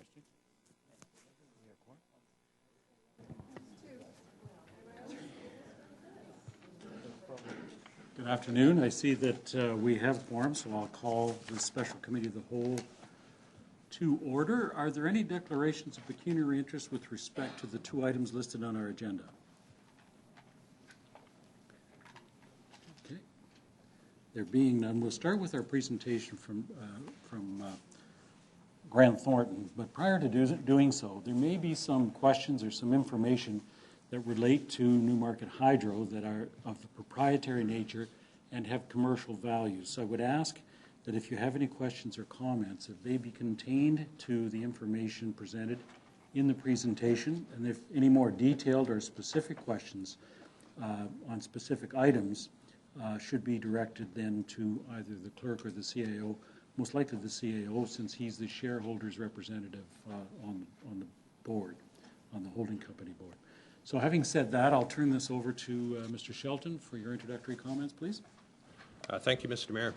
question. Good afternoon. I see that we have quorum, so I'll call the Special Committee of the Whole to order. Are there any declarations of pecuniary interest with respect to the two items listed on our agenda? Okay. There being none, we'll start with our presentation from Grant Thornton. But prior to doing so, there may be some questions or some information that relate to Newmarket Hydro that are of a proprietary nature and have commercial value. So I would ask that if you have any questions or comments, that they be contained to the information presented in the presentation, and if any more detailed or specific questions on specific items should be directed then to either the clerk or the CAO, most likely the CAO, since he's the shareholders representative on the board, on the holding company board. So having said that, I'll turn this over to Mr. Shelton for your introductory comments, please. Thank you, Mr. Mayor.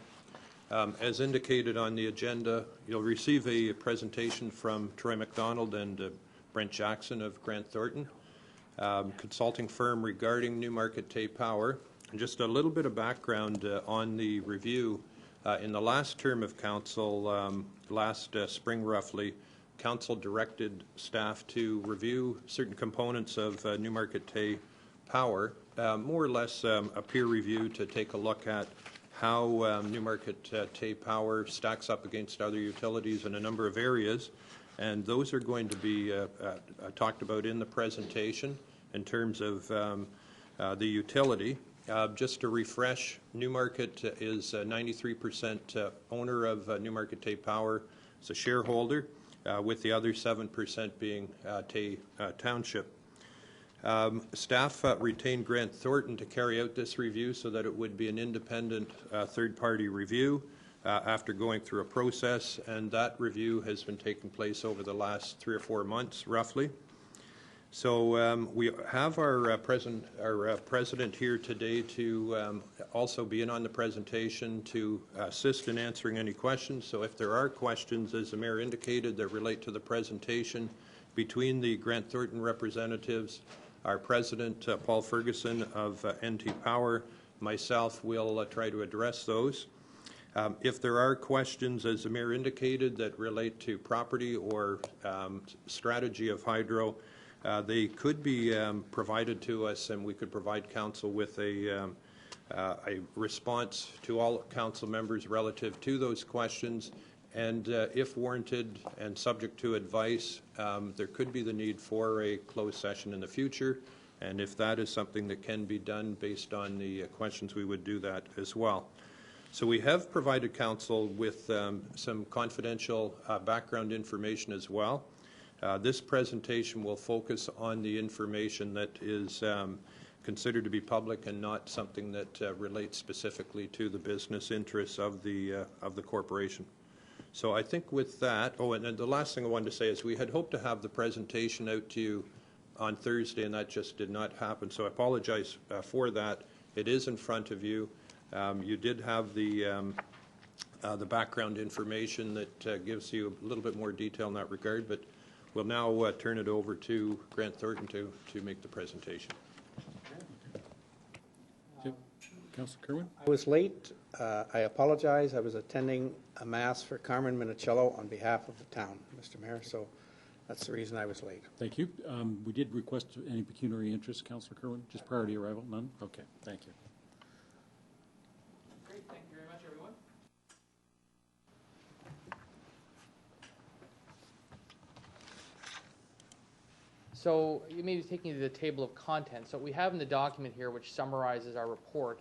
As indicated on the agenda, you'll receive a presentation from Troy McDonald and Brent Jackson of Grant Thornton, consulting firm regarding Newmarket Tay Power. And just a little bit of background on the review. In the last term of council, last spring roughly, council directed staff to review certain components of Newmarket Tay Power, more or less a peer review to take a look at how Newmarket Tay Power stacks up against other utilities in a number of areas. And those are going to be talked about in the presentation in terms of the utility. Just to refresh, Newmarket is 93% owner of Newmarket Tay Power. It's a shareholder, with the other 7% being Tay Township. Staff retained Grant Thornton to carry out this review so that it would be an independent third-party review after going through a process, and that review has been taking place over the last 3 or 4 months, roughly. So we have our president here today to also be in on the presentation to assist in answering any questions. So if there are questions, as the mayor indicated, that relate to the presentation between the Grant Thornton representatives, our president, Paul Ferguson of NT Power, myself will try to address those. If there are questions, as the mayor indicated, that relate to property or strategy of hydro, they could be provided to us, and we could provide council with a response to all council members relative to those questions. And if warranted and subject to advice, there could be the need for a closed session in the future. And if that is something that can be done based on the questions, we would do that as well. So we have provided council with some confidential background information as well. This presentation will focus on the information that is considered to be public and not something that relates specifically to the business interests of the corporation. So I think with that, and the last thing I wanted to say is we had hoped to have the presentation out to you on Thursday, and that just did not happen. So I apologize for that. It is in front of you. You did have the background information that gives you a little bit more detail in that regard, but we'll now turn it over to Grant Thornton to make the presentation. Councillor Kerwin? I was late. I apologize. I was attending a mass for Carmen Minicello on behalf of the town, Mr. Mayor, so that's the reason I was late. Thank you. We did request any pecuniary interest, Councillor Kerwin, just prior to your arrival? None? Okay, thank you. Great. Thank you very much, everyone. So you may be taking to the table of contents. So we have in the document here, which summarizes our report,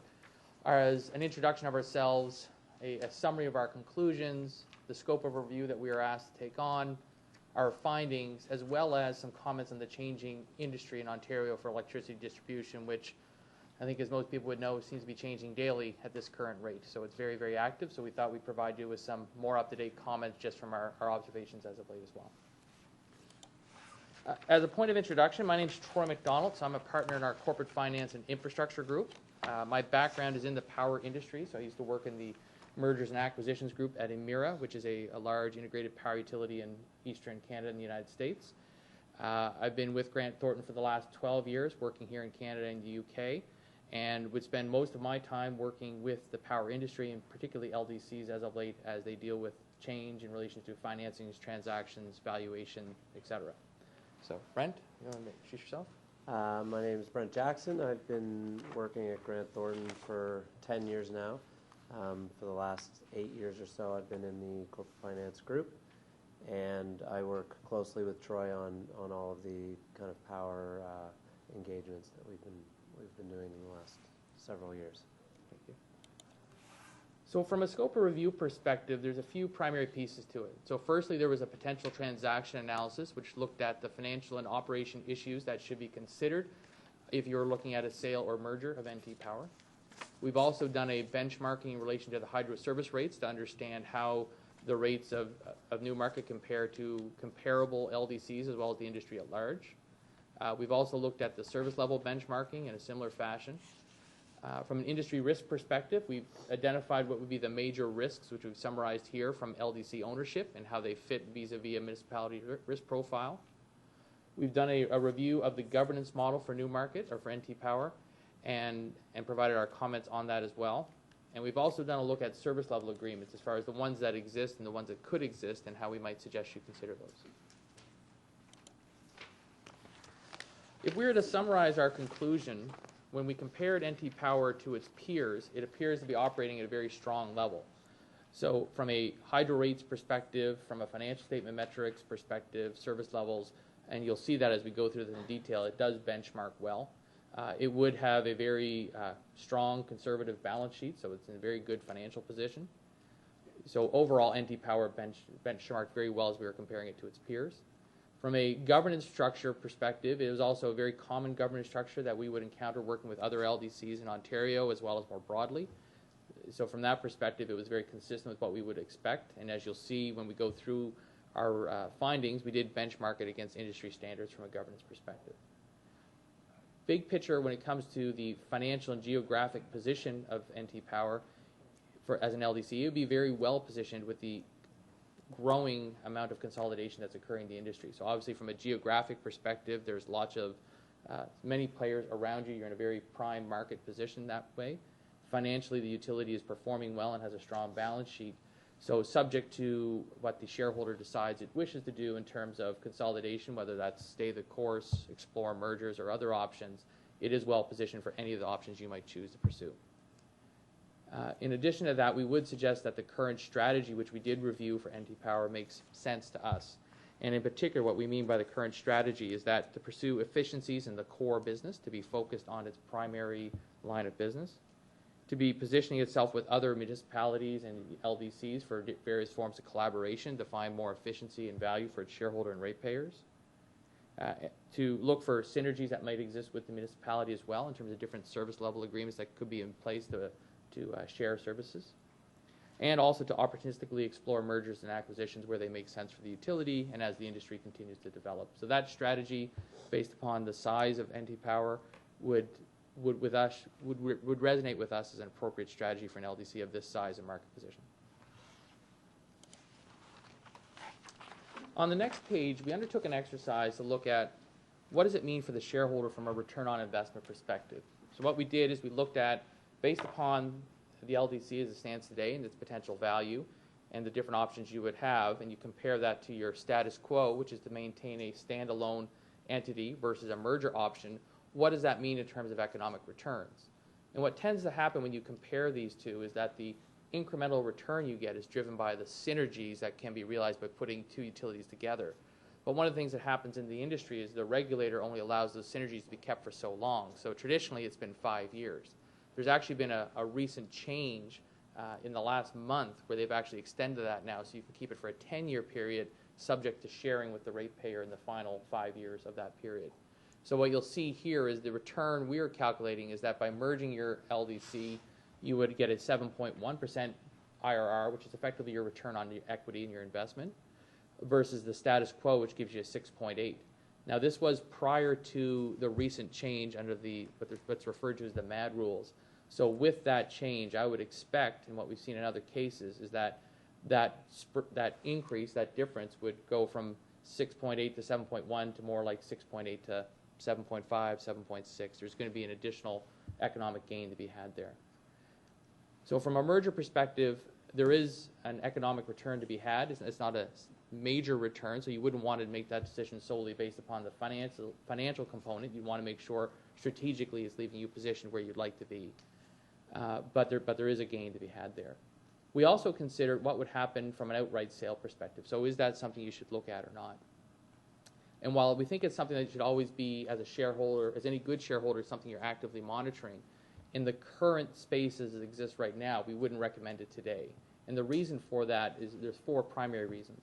as an introduction of ourselves, a summary of our conclusions, the scope of review that we are asked to take on, our findings, as well as some comments on the changing industry in Ontario for electricity distribution, which I think, as most people would know, seems to be changing daily at this current rate. So it's very, very active. So we thought we'd provide you with some more up-to-date comments just from our observations as of late as well. As a point of introduction, my name is Troy McDonald, so I'm a partner in our corporate finance and infrastructure group. My background is in the power industry, so I used to work in the mergers and acquisitions group at Emera, which is a large integrated power utility in eastern Canada and the United States. I've been with Grant Thornton for the last 12 years, working here in Canada and the UK, and would spend most of my time working with the power industry, and particularly LDCs as of late, as they deal with change in relation to financings, transactions, valuation, etc. So, Brent, you want to introduce yourself? My name is Brent Jackson. I've been working at Grant Thornton for 10 years now. For the last 8 years or so, I've been in the corporate finance group, and I work closely with Troy on all of the kind of power engagements that we've been doing in the last several years. Thank you. So from a scope of review perspective, there's a few primary pieces to it. So firstly, there was a potential transaction analysis, which looked at the financial and operation issues that should be considered if you're looking at a sale or merger of NT Power. We've also done a benchmarking in relation to the hydro service rates to understand how the rates of Newmarket compare to comparable LDCs as well as the industry at large. We've also looked at the service level benchmarking in a similar fashion. From an industry risk perspective, we've identified what would be the major risks, which we've summarized here from LDC ownership and how they fit vis-a-vis a municipality risk profile. We've done a review of the governance model for Newmarket, or for NT Power, and provided our comments on that as well. And we've also done a look at service level agreements as far as the ones that exist and the ones that could exist and how we might suggest you consider those. If we were to summarize our conclusion, when we compared NT Power to its peers, it appears to be operating at a very strong level. So from a hydro rates perspective, from a financial statement metrics perspective, service levels, and you'll see that as we go through this in detail, it does benchmark well. It would have a very strong conservative balance sheet, so it's in a very good financial position. So overall, NT Power benchmarked very well as we were comparing it to its peers. From a governance structure perspective, it was also a very common governance structure that we would encounter working with other LDCs in Ontario as well as more broadly. So from that perspective, it was very consistent with what we would expect. And as you'll see when we go through our findings, we did benchmark it against industry standards from a governance perspective. Big picture when it comes to the financial and geographic position of NT Power as an LDC, it would be very well positioned with the growing amount of consolidation that's occurring in the industry. So obviously from a geographic perspective, there's lots of many players around you. You're in a very prime market position that way. Financially, the utility is performing well and has a strong balance sheet. So subject to what the shareholder decides it wishes to do in terms of consolidation, whether that's stay the course, explore mergers, or other options, it is well positioned for any of the options you might choose to pursue. In addition to that, we would suggest that the current strategy, which we did review for NT Power, makes sense to us. And in particular, what we mean by the current strategy is that to pursue efficiencies in the core business, to be focused on its primary line of business, to be positioning itself with other municipalities and LDCs for various forms of collaboration to find more efficiency and value for its shareholder and ratepayers, to look for synergies that might exist with the municipality as well in terms of different service level agreements that could be in place to share services, and also to opportunistically explore mergers and acquisitions where they make sense for the utility and as the industry continues to develop. So that strategy, based upon the size of NT Power, would resonate with us as an appropriate strategy for an LDC of this size and market position. On the next page, we undertook an exercise to look at what does it mean for the shareholder from a return on investment perspective. So what we did is we looked at, based upon the LDC as it stands today and its potential value and the different options you would have, and you compare that to your status quo, which is to maintain a standalone entity versus a merger option, what does that mean in terms of economic returns? And what tends to happen when you compare these two is that the incremental return you get is driven by the synergies that can be realized by putting two utilities together. But one of the things that happens in the industry is the regulator only allows those synergies to be kept for so long. So traditionally it's been 5 years. There's actually been a recent change in the last month where they've actually extended that now, so you can keep it for a 10-year period subject to sharing with the ratepayer in the final 5 years of that period. So what you'll see here is the return we're calculating is that by merging your LDC, you would get a 7.1% IRR, which is effectively your return on your equity and your investment, versus the status quo, which gives you a 6.8. Now, this was prior to the recent change under what's referred to as the MAD rules. So with that change, I would expect, and what we've seen in other cases, is that increase, that difference, would go from 6.8 to 7.1 to more like 6.8 to 7.5, 7.6. There's going to be an additional economic gain to be had there. So from a merger perspective, there is an economic return to be had. It's not a major return, so you wouldn't want to make that decision solely based upon the financial component. You'd want to make sure strategically it's leaving you positioned where you'd like to be. But there is a gain to be had there. We also considered what would happen from an outright sale perspective. So is that something you should look at or not? And while we think it's something that should always be, as a shareholder, as any good shareholder, something you're actively monitoring, in the current space as it exists right now, we wouldn't recommend it today. And the reason for that is there's 4 primary reasons.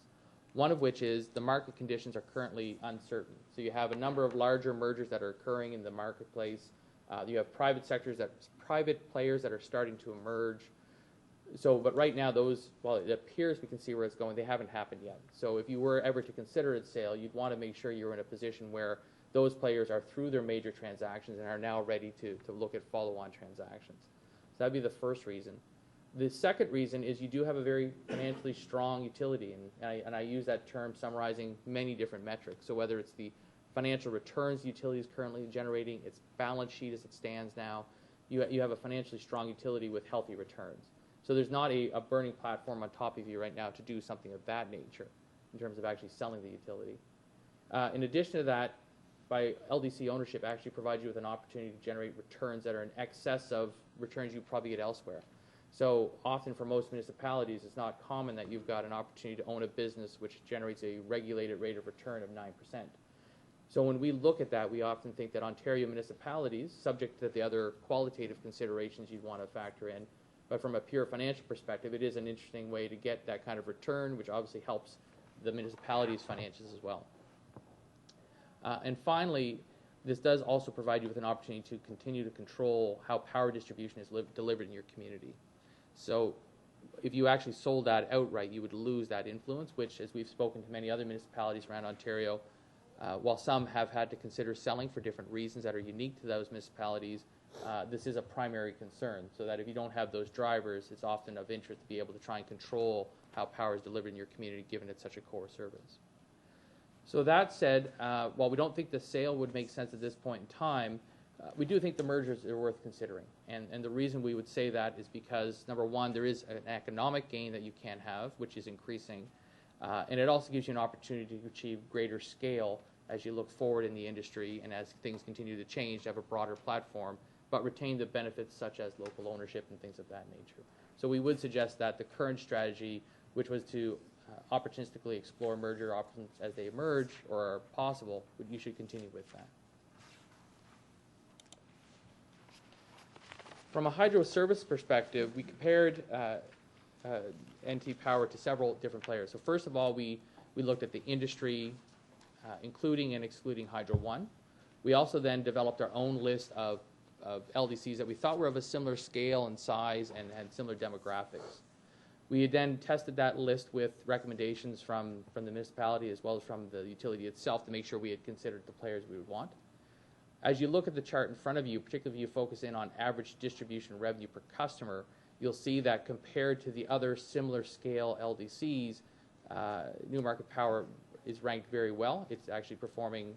One of which is the market conditions are currently uncertain. So you have a number of larger mergers that are occurring in the marketplace. You have private players that are starting to emerge. So, but right now, those, while it appears we can see where it's going, they haven't happened yet. So if you were ever to consider a sale, you'd want to make sure you're in a position where those players are through their major transactions and are now ready to look at follow-on transactions. So that'd be the first reason. The second reason is you do have a very financially strong utility, and I use that term summarizing many different metrics. So whether it's the financial returns the utility is currently generating, its balance sheet as it stands now, you have a financially strong utility with healthy returns. So there's not a burning platform on top of you right now to do something of that nature in terms of actually selling the utility. In addition to that, by LDC ownership actually provides you with an opportunity to generate returns that are in excess of returns you probably get elsewhere. So often for most municipalities, it's not common that you've got an opportunity to own a business which generates a regulated rate of return of 9%. So when we look at that, we often think that Ontario municipalities, subject to the other qualitative considerations you'd want to factor in, but from a pure financial perspective, it is an interesting way to get that kind of return, which obviously helps the municipality's finances as well. And finally, this does also provide you with an opportunity to continue to control how power distribution is delivered in your community. So if you actually sold that outright, you would lose that influence, which, as we've spoken to many other municipalities around Ontario, while some have had to consider selling for different reasons that are unique to those municipalities, this is a primary concern, so that if you don't have those drivers, it's often of interest to be able to try and control how power is delivered in your community, given it's such a core service. So that said, while we don't think the sale would make sense at this point in time, we do think the mergers are worth considering. And the reason we would say that is because, number one, there is an economic gain that you can have, which is increasing, and it also gives you an opportunity to achieve greater scale as you look forward in the industry and as things continue to change, to have a broader platform, but retain the benefits such as local ownership and things of that nature. So we would suggest that the current strategy, which was to opportunistically explore merger options as they emerge or are possible, you should continue with that. From a hydro service perspective, we compared NT Power to several different players. So first of all, we looked at the industry, including and excluding Hydro One. We also then developed our own list of LDCs that we thought were of a similar scale and size and had similar demographics. We then tested that list with recommendations from the municipality as well as from the utility itself to make sure we had considered the players we would want. As you look at the chart in front of you, particularly if you focus in on average distribution revenue per customer, you'll see that compared to the other similar scale LDCs, Newmarket Power is ranked very well. It's actually performing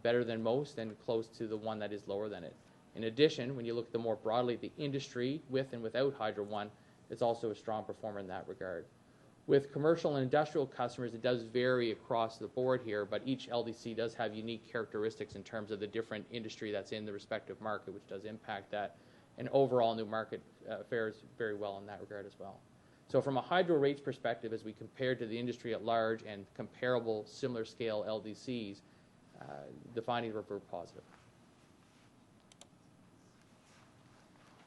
better than most and close to the one that is lower than it. In addition, when you look at the more broadly, the industry with and without Hydro One, it's also a strong performer in that regard. With commercial and industrial customers, it does vary across the board here, but each LDC does have unique characteristics in terms of the different industry that's in the respective market, which does impact that. And overall, Newmarket fares very well in that regard as well. So from a hydro rates perspective, as we compare to the industry at large and comparable similar scale LDCs, the findings were very positive.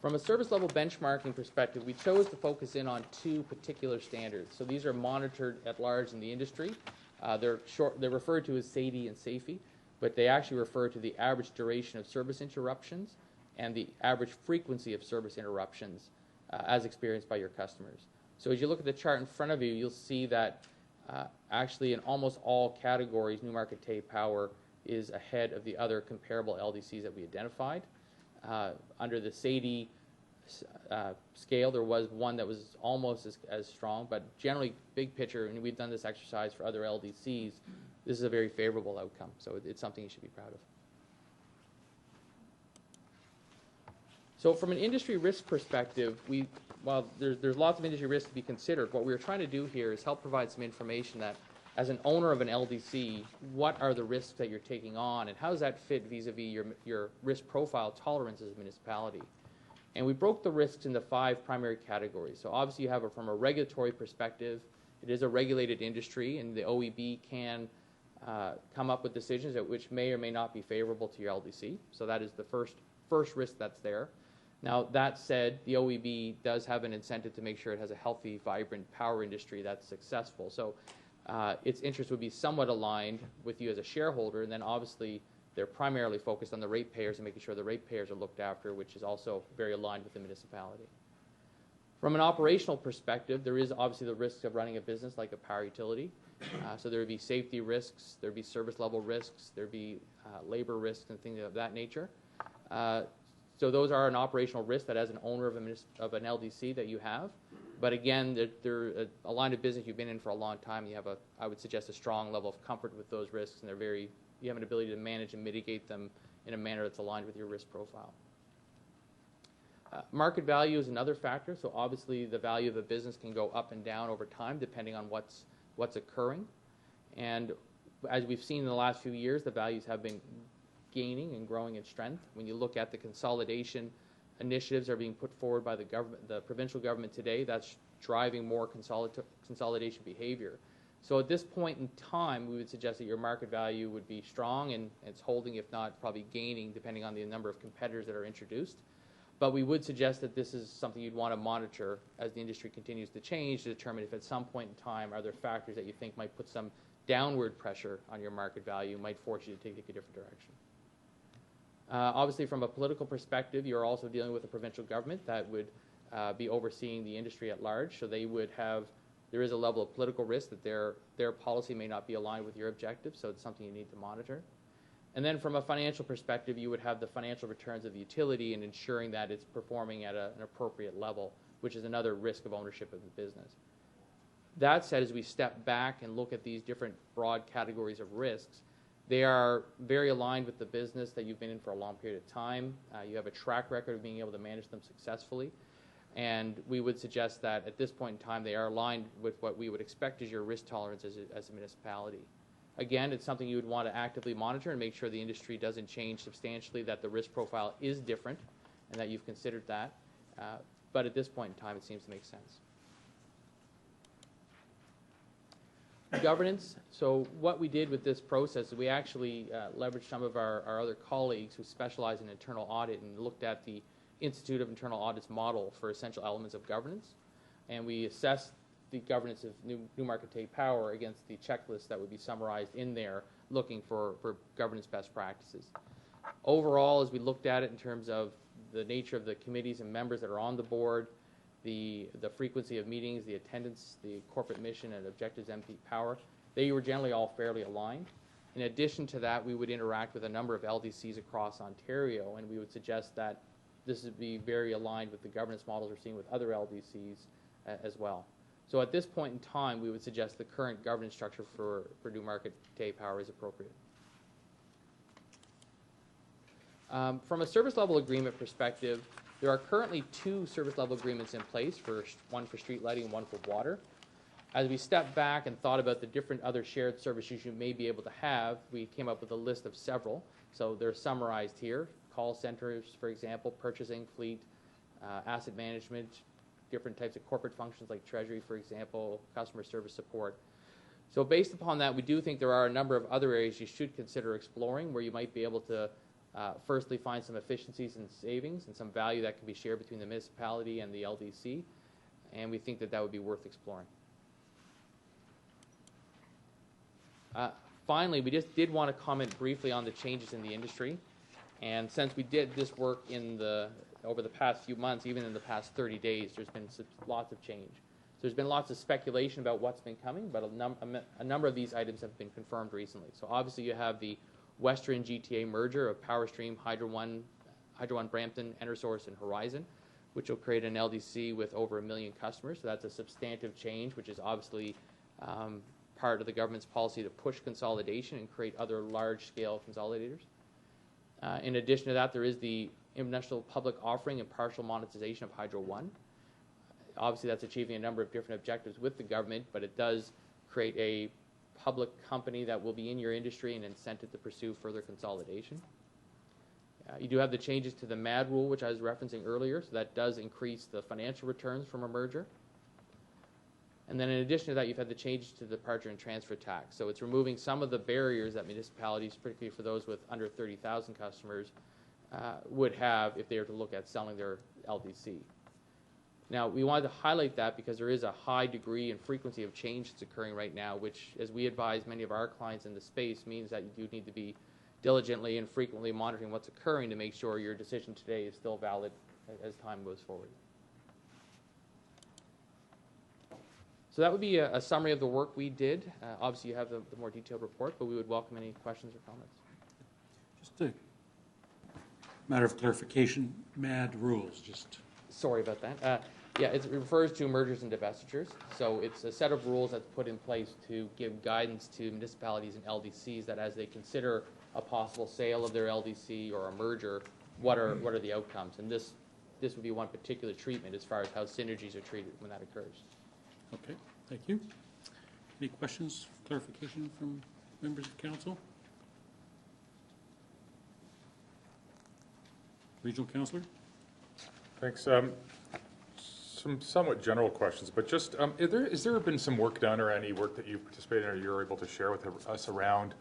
From a service level benchmarking perspective, we chose to focus in on 2 particular standards. So these are monitored at large in the industry. They're referred to as SAIDI and SAIFI, but they actually refer to the average duration of service interruptions and the average frequency of service interruptions as experienced by your customers. So as you look at the chart in front of you, you'll see that actually in almost all categories, Newmarket Power is ahead of the other comparable LDCs that we identified. Under the SAIDI scale. There was one that was almost as strong, but generally, big picture, and we've done this exercise for other LDCs, this is a very favorable outcome. So it's something you should be proud of. So from an industry risk perspective, while there's lots of industry risks to be considered, what we're trying to do here is help provide some information that, as an owner of an LDC, what are the risks that you're taking on, and how does that fit vis-a-vis your risk profile tolerance as a municipality? And we broke the risks into 5 primary categories. So obviously you have it from a regulatory perspective. It is a regulated industry, and the OEB can come up with decisions which may or may not be favorable to your LDC. So that is the first risk that's there. Now, that said, the OEB does have an incentive to make sure it has a healthy, vibrant power industry that's successful. So its interest would be somewhat aligned with you as a shareholder, and then obviously they're primarily focused on the ratepayers and making sure the ratepayers are looked after, which is also very aligned with the municipality. From an operational perspective, there is obviously the risks of running a business like a power utility. So there would be safety risks, there would be service level risks, there would be labor risks and things of that nature. So those are an operational risk that as an owner of an LDC that you have. But again, they're a line of business you've been in for a long time. You have I would suggest, a strong level of comfort with those risks, and you have an ability to manage and mitigate them in a manner that's aligned with your risk profile. Market value is another factor. So obviously the value of a business can go up and down over time depending on what's occurring. And as we've seen in the last few years, the values have been gaining and growing in strength. When you look at the consolidation initiatives that are being put forward by the provincial government today, that's driving more consolidation behavior. So at this point in time, we would suggest that your market value would be strong, and it's holding, if not probably gaining, depending on the number of competitors that are introduced. But we would suggest that this is something you'd want to monitor as the industry continues to change, to determine if at some point in time are there factors that you think might put some downward pressure on your market value, might force you to take a different direction. Obviously, from a political perspective, you're also dealing with a provincial government that would be overseeing the industry at large. So there is a level of political risk that their policy may not be aligned with your objectives, so it's something you need to monitor. And then from a financial perspective, you would have the financial returns of the utility and ensuring that it's performing at an appropriate level, which is another risk of ownership of the business. That said, as we step back and look at these different broad categories of risks, they are very aligned with the business that you've been in for a long period of time. You have a track record of being able to manage them successfully. And we would suggest that at this point in time, they are aligned with what we would expect as your risk tolerance as a municipality. Again, it's something you would want to actively monitor and make sure the industry doesn't change substantially, that the risk profile is different, and that you've considered that. But at this point in time, it seems to make sense. Governance. So what we did with this process is we actually leveraged some of our other colleagues who specialize in internal audit and looked at the Institute of Internal Audit's model for essential elements of governance. And we assessed the governance of Newmarket Tay Power against the checklist that would be summarized in there, looking for governance best practices. Overall, as we looked at it in terms of the nature of the committees and members that are on the board, the frequency of meetings, the attendance, the corporate mission and objectives MP Power, they were generally all fairly aligned. In addition to that, we would interact with a number of LDCs across Ontario, and we would suggest that this would be very aligned with the governance models we're seeing with other LDCs as well. So at this point in time, we would suggest the current governance structure for Newmarket Tay Power is appropriate. From a service level agreement perspective, there are currently 2 service level agreements in place, one for street lighting and one for water. As we stepped back and thought about the different other shared services you may be able to have, we came up with a list of several. So they're summarized here. Call centers, for example, purchasing, fleet, asset management, different types of corporate functions like treasury, for example, customer service support. So based upon that, we do think there are a number of other areas you should consider exploring where you might be able to firstly find some efficiencies and savings and some value that can be shared between the municipality and the LDC, and we think that would be worth exploring. Finally, we just did want to comment briefly on the changes in the industry. And since we did this work over the past few months, even in the past 30 days, there's been lots of change. So there's been lots of speculation about what's been coming, but a number of these items have been confirmed recently. So obviously you have the Western GTA merger of PowerStream, Hydro One Brampton, EnerSource, and Horizon. which will create an LDC with over 1 million customers. So that's a substantive change, which is obviously part of the government's policy to push consolidation and create other large-scale consolidators. In addition to that, there is the initial public offering and partial monetization of Hydro One. Obviously, that's achieving a number of different objectives with the government, but it does create a public company that will be in your industry and incentive to pursue further consolidation. You do have the changes to the MAD rule, which I was referencing earlier, so that does increase the financial returns from a merger. And then in addition to that, you've had the changes to the departure and transfer tax. So it's removing some of the barriers that municipalities, particularly for those with under 30,000 customers, would have if they were to look at selling their LDC. Now, we wanted to highlight that because there is a high degree and frequency of change that's occurring right now, which, as we advise many of our clients in the space, means that you do need to be diligently and frequently monitoring what's occurring to make sure your decision today is still valid as time goes forward. So that would be a summary of the work we did. Obviously, you have the more detailed report, but we would welcome any questions or comments. Just a matter of clarification, MAD rules, just. Sorry about that. Yeah, it refers to mergers and divestitures. So it's a set of rules that's put in place to give guidance to municipalities and LDCs that as they consider a possible sale of their LDC or a merger, what are the outcomes? And this would be one particular treatment as far as how synergies are treated when that occurs. Okay, thank you. Any questions, clarification from members of council? Regional councillor? Thanks. Some somewhat general questions, but just, is there been some work done or any work that you've participated in or you're able to share with us around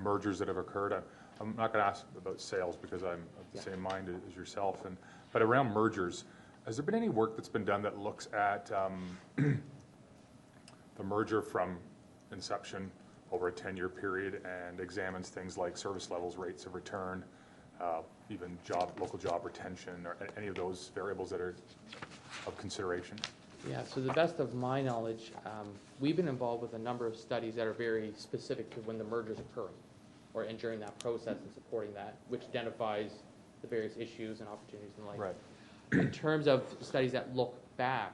mergers that have occurred? I'm not going to ask about sales because I'm of the same mind as yourself, but around mergers, has there been any work that's been done that looks at the merger from inception over a 10-year period and examines things like service levels, rates of return, even local job retention, or any of those variables that are of consideration? Yeah, so the best of my knowledge, we've been involved with a number of studies that are very specific to when the merger is occurring, and during that process and supporting that, which identifies the various issues and opportunities and the like. Right. In terms of studies that look back,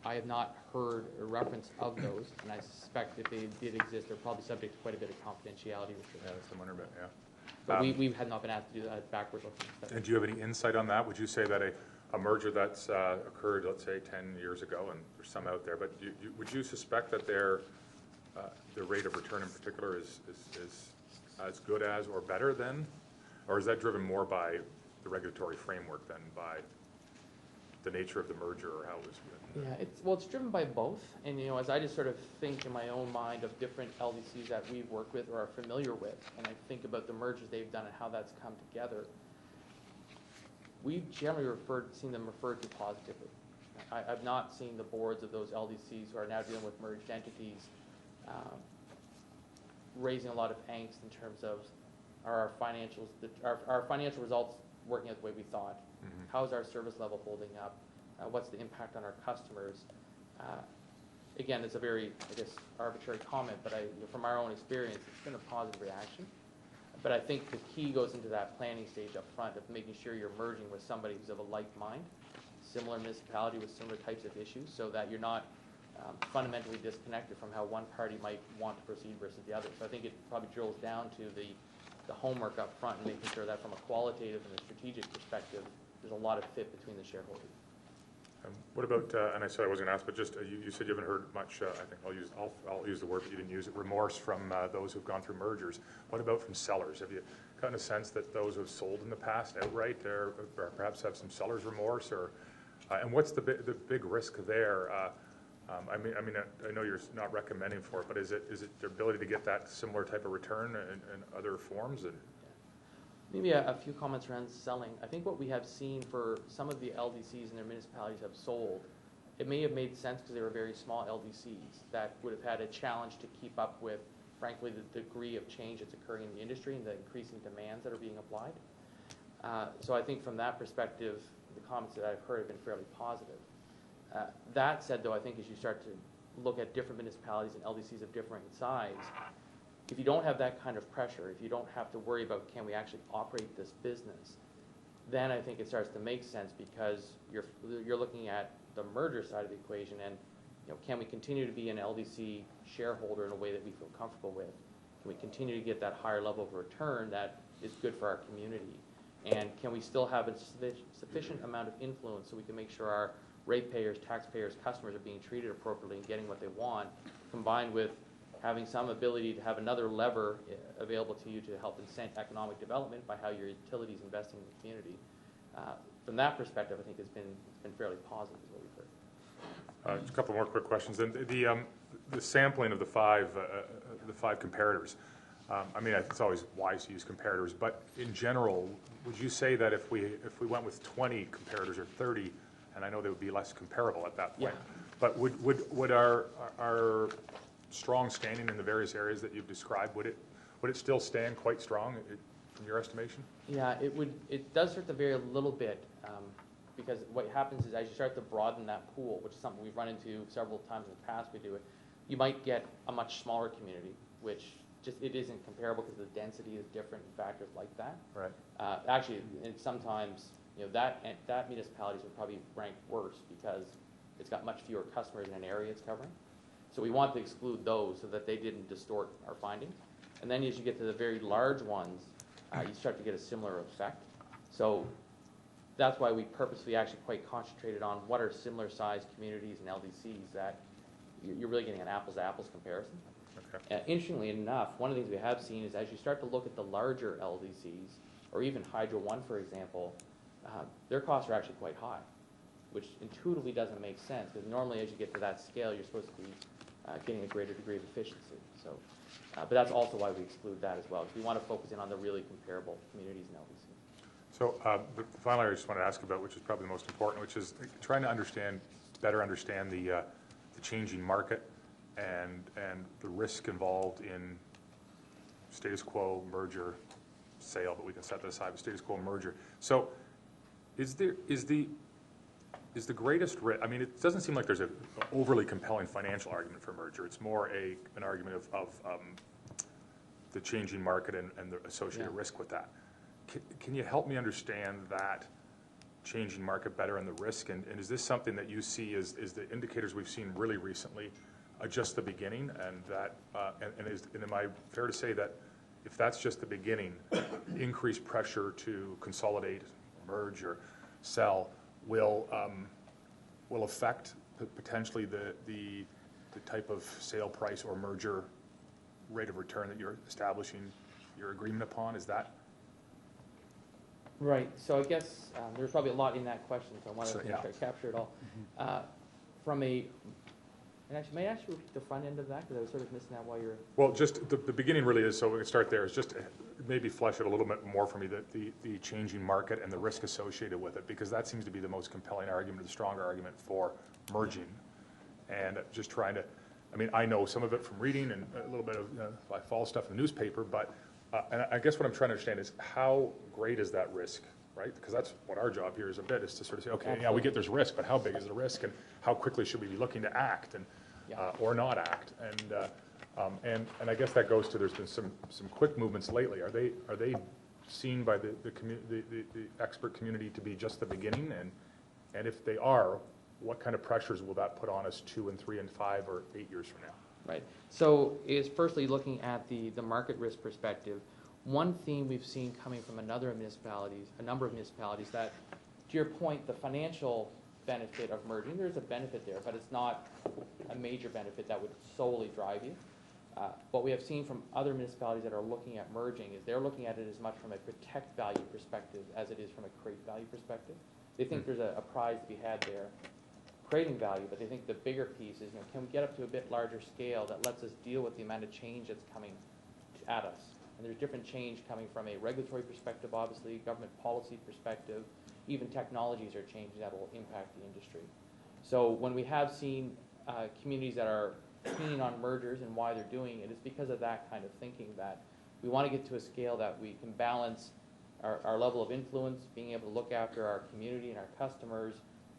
I have not heard a reference of those, and I suspect if they did exist, they're probably subject to quite a bit of confidentiality. Yeah, that's the wonder bit, yeah. But we had not been asked to do that backward-looking study. And do you have any insight on that? Would you say that a merger that's occurred, let's say, 10 years ago, and there's some out there, but would you suspect that their rate of return in particular is as good as or better than? Or is that driven more by the regulatory framework than by the nature of the merger or how it was written? Yeah, it's driven by both. And, as I just sort of think in my own mind of different LDCs that we've worked with or are familiar with, and I think about the mergers they've done and how that's come together, we've generally seen them referred to positively. I've not seen the boards of those LDCs who are now dealing with merged entities raising a lot of angst in terms of our financial results working out the way we thought. Mm-hmm. How is our service level holding up? What's the impact on our customers? Again, it's a very, arbitrary comment, but from our own experience, it's been a positive reaction. But I think the key goes into that planning stage up front of making sure you're merging with somebody who's of a like mind, similar municipality with similar types of issues, so that you're not fundamentally disconnected from how one party might want to proceed versus the other. So I think it probably drills down to the homework up front and making sure that from a qualitative and a strategic perspective, there's a lot of fit between the shareholders. What about, and I said I wasn't going to ask, but just you said you haven't heard much, I think I'll use the word, but you didn't use it, remorse from those who've gone through mergers. What about from sellers? Have you gotten a sense that those who have sold in the past outright or perhaps have some seller's remorse? And what's the big risk there? I know you're not recommending for it, but is it their ability to get that similar type of return in other forms? Maybe a few comments around selling. I think what we have seen for some of the LDCs and their municipalities have sold, it may have made sense because they were very small LDCs that would have had a challenge to keep up with, frankly, the degree of change that's occurring in the industry and the increasing demands that are being applied. So I think from that perspective, the comments that I've heard have been fairly positive. That said, though, I think as you start to look at different municipalities and LDCs of differing size, if you don't have that kind of pressure, if you don't have to worry about can we actually operate this business, then I think it starts to make sense because you're looking at the merger side of the equation and, can we continue to be an LDC shareholder in a way that we feel comfortable with? Can we continue to get that higher level of return that is good for our community? And can we still have a sufficient amount of influence so we can make sure our ratepayers, taxpayers, customers are being treated appropriately and getting what they want, combined with having some ability to have another lever available to you to help incent economic development by how your utilities invest in the community. From that perspective, I think it's been fairly positive, is what we've heard. Just a couple more quick questions. And the sampling of the five comparators. I mean, it's always wise to use comparators, but in general, would you say that if we went with 20 comparators or 30, and I know they would be less comparable at that point, but would our strong standing in the various areas that you've described, would it still stand quite strong from your estimation? Yeah, it would. It does start to vary a little bit because what happens is as you start to broaden that pool, which is something we've run into several times in the past, we do it. You might get a much smaller community, which it isn't comparable because the density is different and factors like that. Right. Actually, and sometimes that municipalities would probably rank worse because it's got much fewer customers in an area it's covering. So we want to exclude those so that they didn't distort our findings. And then as you get to the very large ones, you start to get a similar effect. So that's why we purposely actually quite concentrated on what are similar sized communities and LDCs that you're really getting an apples to apples comparison. Okay. Interestingly enough, one of the things we have seen is as you start to look at the larger LDCs, or even Hydro One, for example, their costs are actually quite high, which intuitively doesn't make sense because normally as you get to that scale, you're supposed to be getting a greater degree of efficiency. So, but that's also why we exclude that as well, because we want to focus in on the really comparable communities and LDCs. So the final area I just want to ask about, which is probably the most important, which is trying to better understand the changing market and the risk involved in status quo merger sale, but we can set that aside, but status quo merger. So is the greatest risk, I mean, it doesn't seem like there's an overly compelling financial argument for merger. It's more an argument of the changing market and the associated risk with that. Can you help me understand that changing market better and the risk? And is this something that you see as the indicators we've seen really recently are just the beginning? And that and am I fair to say that if that's just the beginning, increased pressure to consolidate, merge, or sell will affect potentially the type of sale price or merger rate of return that you're establishing your agreement upon? Is that? Right. So I guess there's probably a lot in that question, so I want to make sure I capture it all. And actually, may I actually repeat the front end of that because I was sort of missing that while you're. Well, just the beginning really is, so we can start there, is just maybe flesh it a little bit more for me, the changing market and the risk associated with it, because that seems to be the most compelling argument, the stronger argument for merging. And just trying to, I mean, I know some of it from reading and a little bit of, I follow stuff in the newspaper, but, and I guess what I'm trying to understand is how great is that risk, right? Because that's what our job here is a bit, is to sort of say, okay, yeah, we get there's risk, but how big is the risk and how quickly should we be looking to act and or not act? And I guess that goes to, there's been some quick movements lately. Are they seen by the expert community to be just the beginning? And if they are, what kind of pressures will that put on us 2 and 3 and 5 or 8 years from now? Right. So is firstly looking at the market risk perspective. One theme we've seen coming from a number of municipalities, that, to your point, the financial benefit of merging, there's a benefit there, but it's not a major benefit that would solely drive you. What we have seen from other municipalities that are looking at merging is they're looking at it as much from a protect value perspective as it is from a create value perspective. They think there's a prize to be had there, creating value, but they think the bigger piece is, can we get up to a bit larger scale that lets us deal with the amount of change that's coming at us? And there's different change coming from a regulatory perspective, obviously, government policy perspective, even technologies are changing that will impact the industry. So when we have seen communities that are keen on mergers and why they're doing it, it's because of that kind of thinking, that we want to get to a scale that we can balance our level of influence, being able to look after our community and our customers,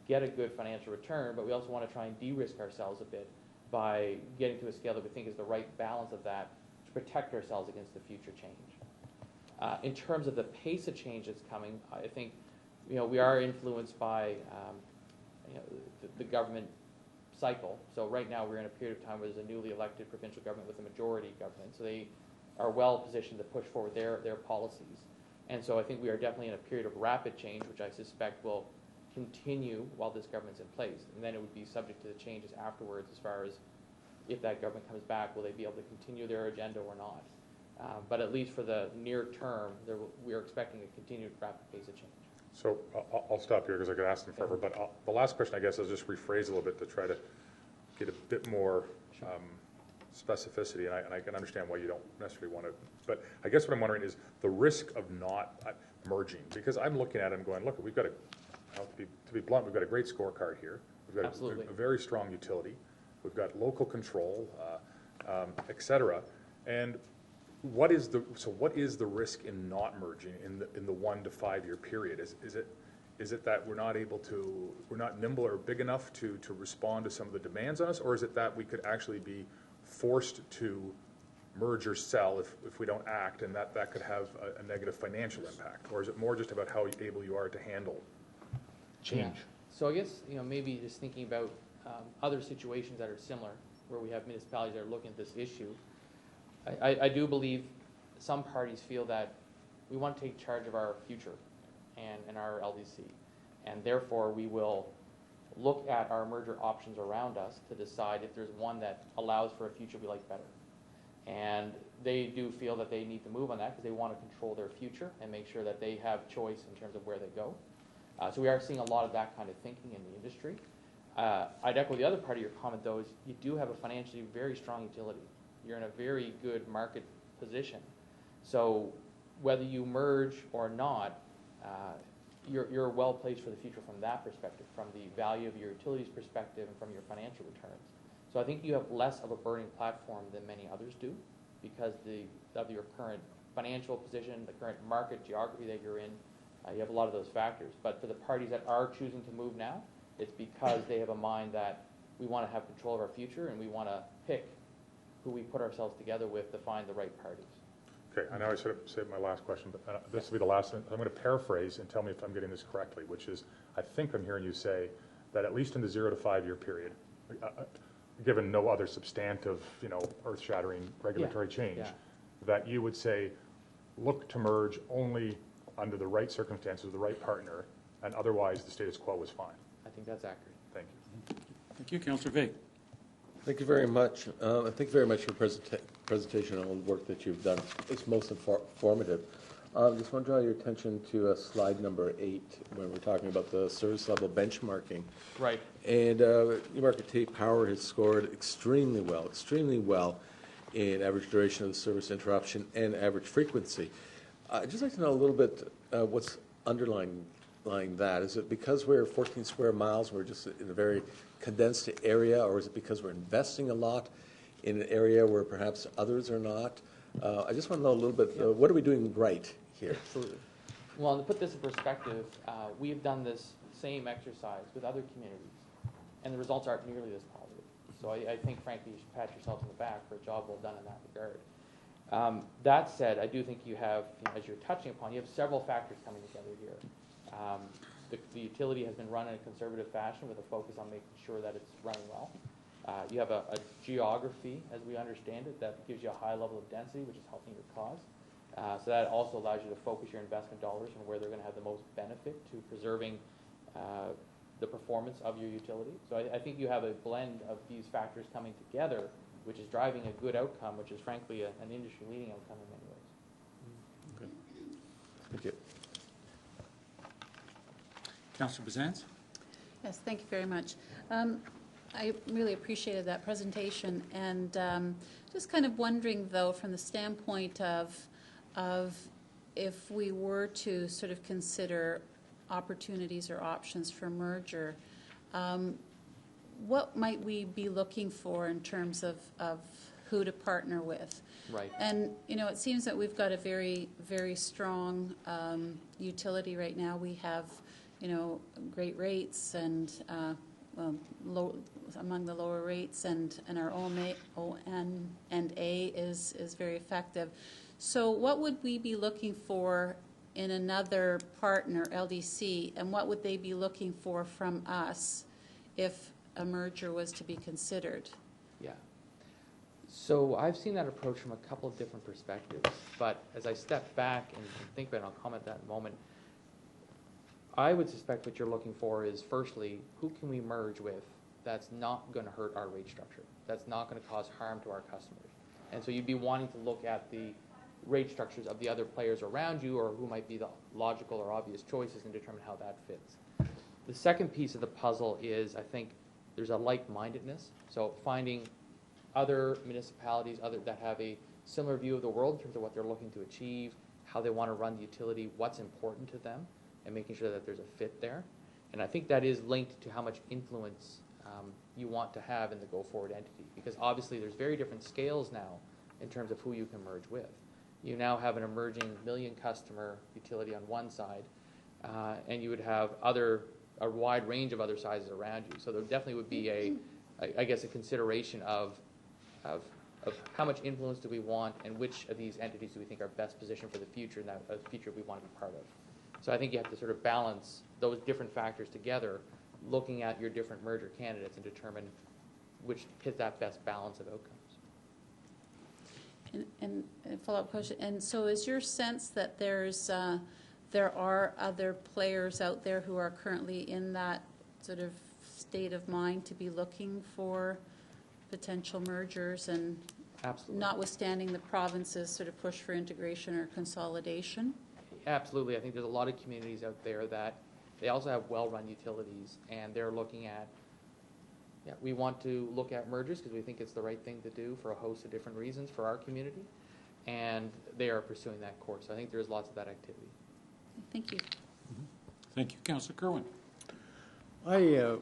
get a good financial return, but we also want to try and de-risk ourselves a bit by getting to a scale that we think is the right balance of that to protect ourselves against the future change. In terms of the pace of change that's coming, I think we are influenced by the government cycle. So right now we're in a period of time where there's a newly elected provincial government with a majority government. So they are well positioned to push forward their policies. And so I think we are definitely in a period of rapid change, which I suspect will continue while this government's in place. And then it would be subject to the changes afterwards as far as if that government comes back, will they be able to continue their agenda or not? But at least for the near term, we are expecting a continued rapid pace of change. So I'll stop here because I could ask them forever, but the last question, I guess, I'll just rephrase a little bit to try to get a bit more specificity, and I can understand why you don't necessarily want to, but I guess what I'm wondering is the risk of not merging, because I'm looking at it and going, look, we've got to be blunt, we've got a great scorecard here. We've got a very strong utility. We've got local control, et cetera. And what is the risk in not merging in the 1 to 5 year period? Is it that we're not nimble or big enough to respond to some of the demands on us, or is it that we could actually be forced to merge or sell if we don't act, and that could have a negative financial impact? Or is it more just about how able you are to handle change? Yeah. So I guess maybe just thinking about other situations that are similar, where we have municipalities that are looking at this issue. I do believe some parties feel that we want to take charge of our future and our LDC, and therefore we will look at our merger options around us to decide if there's one that allows for a future we like better. And they do feel that they need to move on that because they want to control their future and make sure that they have choice in terms of where they go. So we are seeing a lot of that kind of thinking in the industry. I'd echo the other part of your comment, though, is you do have a financially very strong utility. You're in a very good market position. So whether you merge or not, you're well placed for the future from that perspective, from the value of your utilities perspective and from your financial returns. So I think you have less of a burning platform than many others do because of your current financial position, the current market geography that you're in. You have a lot of those factors. But for the parties that are choosing to move now, it's because they have a mind that we want to have control of our future and we want to pick who we put ourselves together with to find the right parties. Okay, I know I should have saved my last question, but this will be the last one. I'm going to paraphrase and tell me if I'm getting this correctly, which is, I think I'm hearing you say that at least in the 0 to 5 year period, given no other substantive, earth-shattering regulatory change, that you would say, look to merge only under the right circumstances with the right partner, and otherwise the status quo is fine. I think that's accurate. Thank you. Thank you, Councillor Vague. Thank you very much. Thank you very much for the presentation and all the work that you've done. It's most informative. Just want to draw your attention to slide number 8 when we're talking about the service level benchmarking. Right. And Newmarket Tape Power has scored extremely well in average duration of the service interruption and average frequency. I'd just like to know a little bit what's underlying that. Is it because we're 14 square miles, we're just in a very condensed area, or is it because we're investing a lot in an area where perhaps others are not? I just want to know a little bit, what are we doing right here? Absolutely. Well, to put this in perspective, we've done this same exercise with other communities, and the results aren't nearly as positive. So I think, frankly, you should pat yourselves on the back for a job well done in that regard. That said, I do think you have, as you're touching upon, you have several factors coming together here. The utility has been run in a conservative fashion with a focus on making sure that it's running well. You have a geography, as we understand it, that gives you a high level of density, which is helping your cause. So that also allows you to focus your investment dollars on where they're going to have the most benefit to preserving the performance of your utility. So I think you have a blend of these factors coming together, which is driving a good outcome, which is frankly an industry-leading outcome in many ways. Okay. Thank you. Councillor Bazance? Yes, thank you very much. I really appreciated that presentation, and just kind of wondering, though, from the standpoint of if we were to sort of consider opportunities or options for merger, what might we be looking for in terms of who to partner with? Right. And, it seems that we've got a very, very strong utility right now. We have great rates and low, among the lower rates, and our OM&A is very effective. So what would we be looking for in another partner, LDC, and what would they be looking for from us if a merger was to be considered? Yeah. So I've seen that approach from a couple of different perspectives, but as I step back and think about it, and I'll comment that in a moment, I would suspect what you're looking for is, firstly, who can we merge with that's not going to hurt our rate structure, that's not going to cause harm to our customers. And so you'd be wanting to look at the rate structures of the other players around you, or who might be the logical or obvious choices, and determine how that fits. The second piece of the puzzle is, I think, there's a like-mindedness. So finding other municipalities that have a similar view of the world in terms of what they're looking to achieve, how they want to run the utility, what's important to them, and making sure that there's a fit there. And I think that is linked to how much influence you want to have in the go-forward entity, because obviously there's very different scales now in terms of who you can merge with. You now have an emerging million-customer utility on one side, and you would have a wide range of other sizes around you. So there definitely would be I guess, a consideration of how much influence do we want, and which of these entities do we think are best positioned for the future, and that future we want to be part of. So I think you have to sort of balance those different factors together, looking at your different merger candidates and determine which hit that best balance of outcomes. And a follow-up question, and so is your sense that there are other players out there who are currently in that sort of state of mind to be looking for potential mergers, and Absolutely. notwithstanding the province's sort of push for integration or consolidation? Absolutely. I think there's a lot of communities out there that they also have well-run utilities, and they're looking at, we want to look at mergers because we think it's the right thing to do for a host of different reasons for our community, and they are pursuing that course. So I think there's lots of that activity. Thank you. Thank you. Councillor Kerwin. I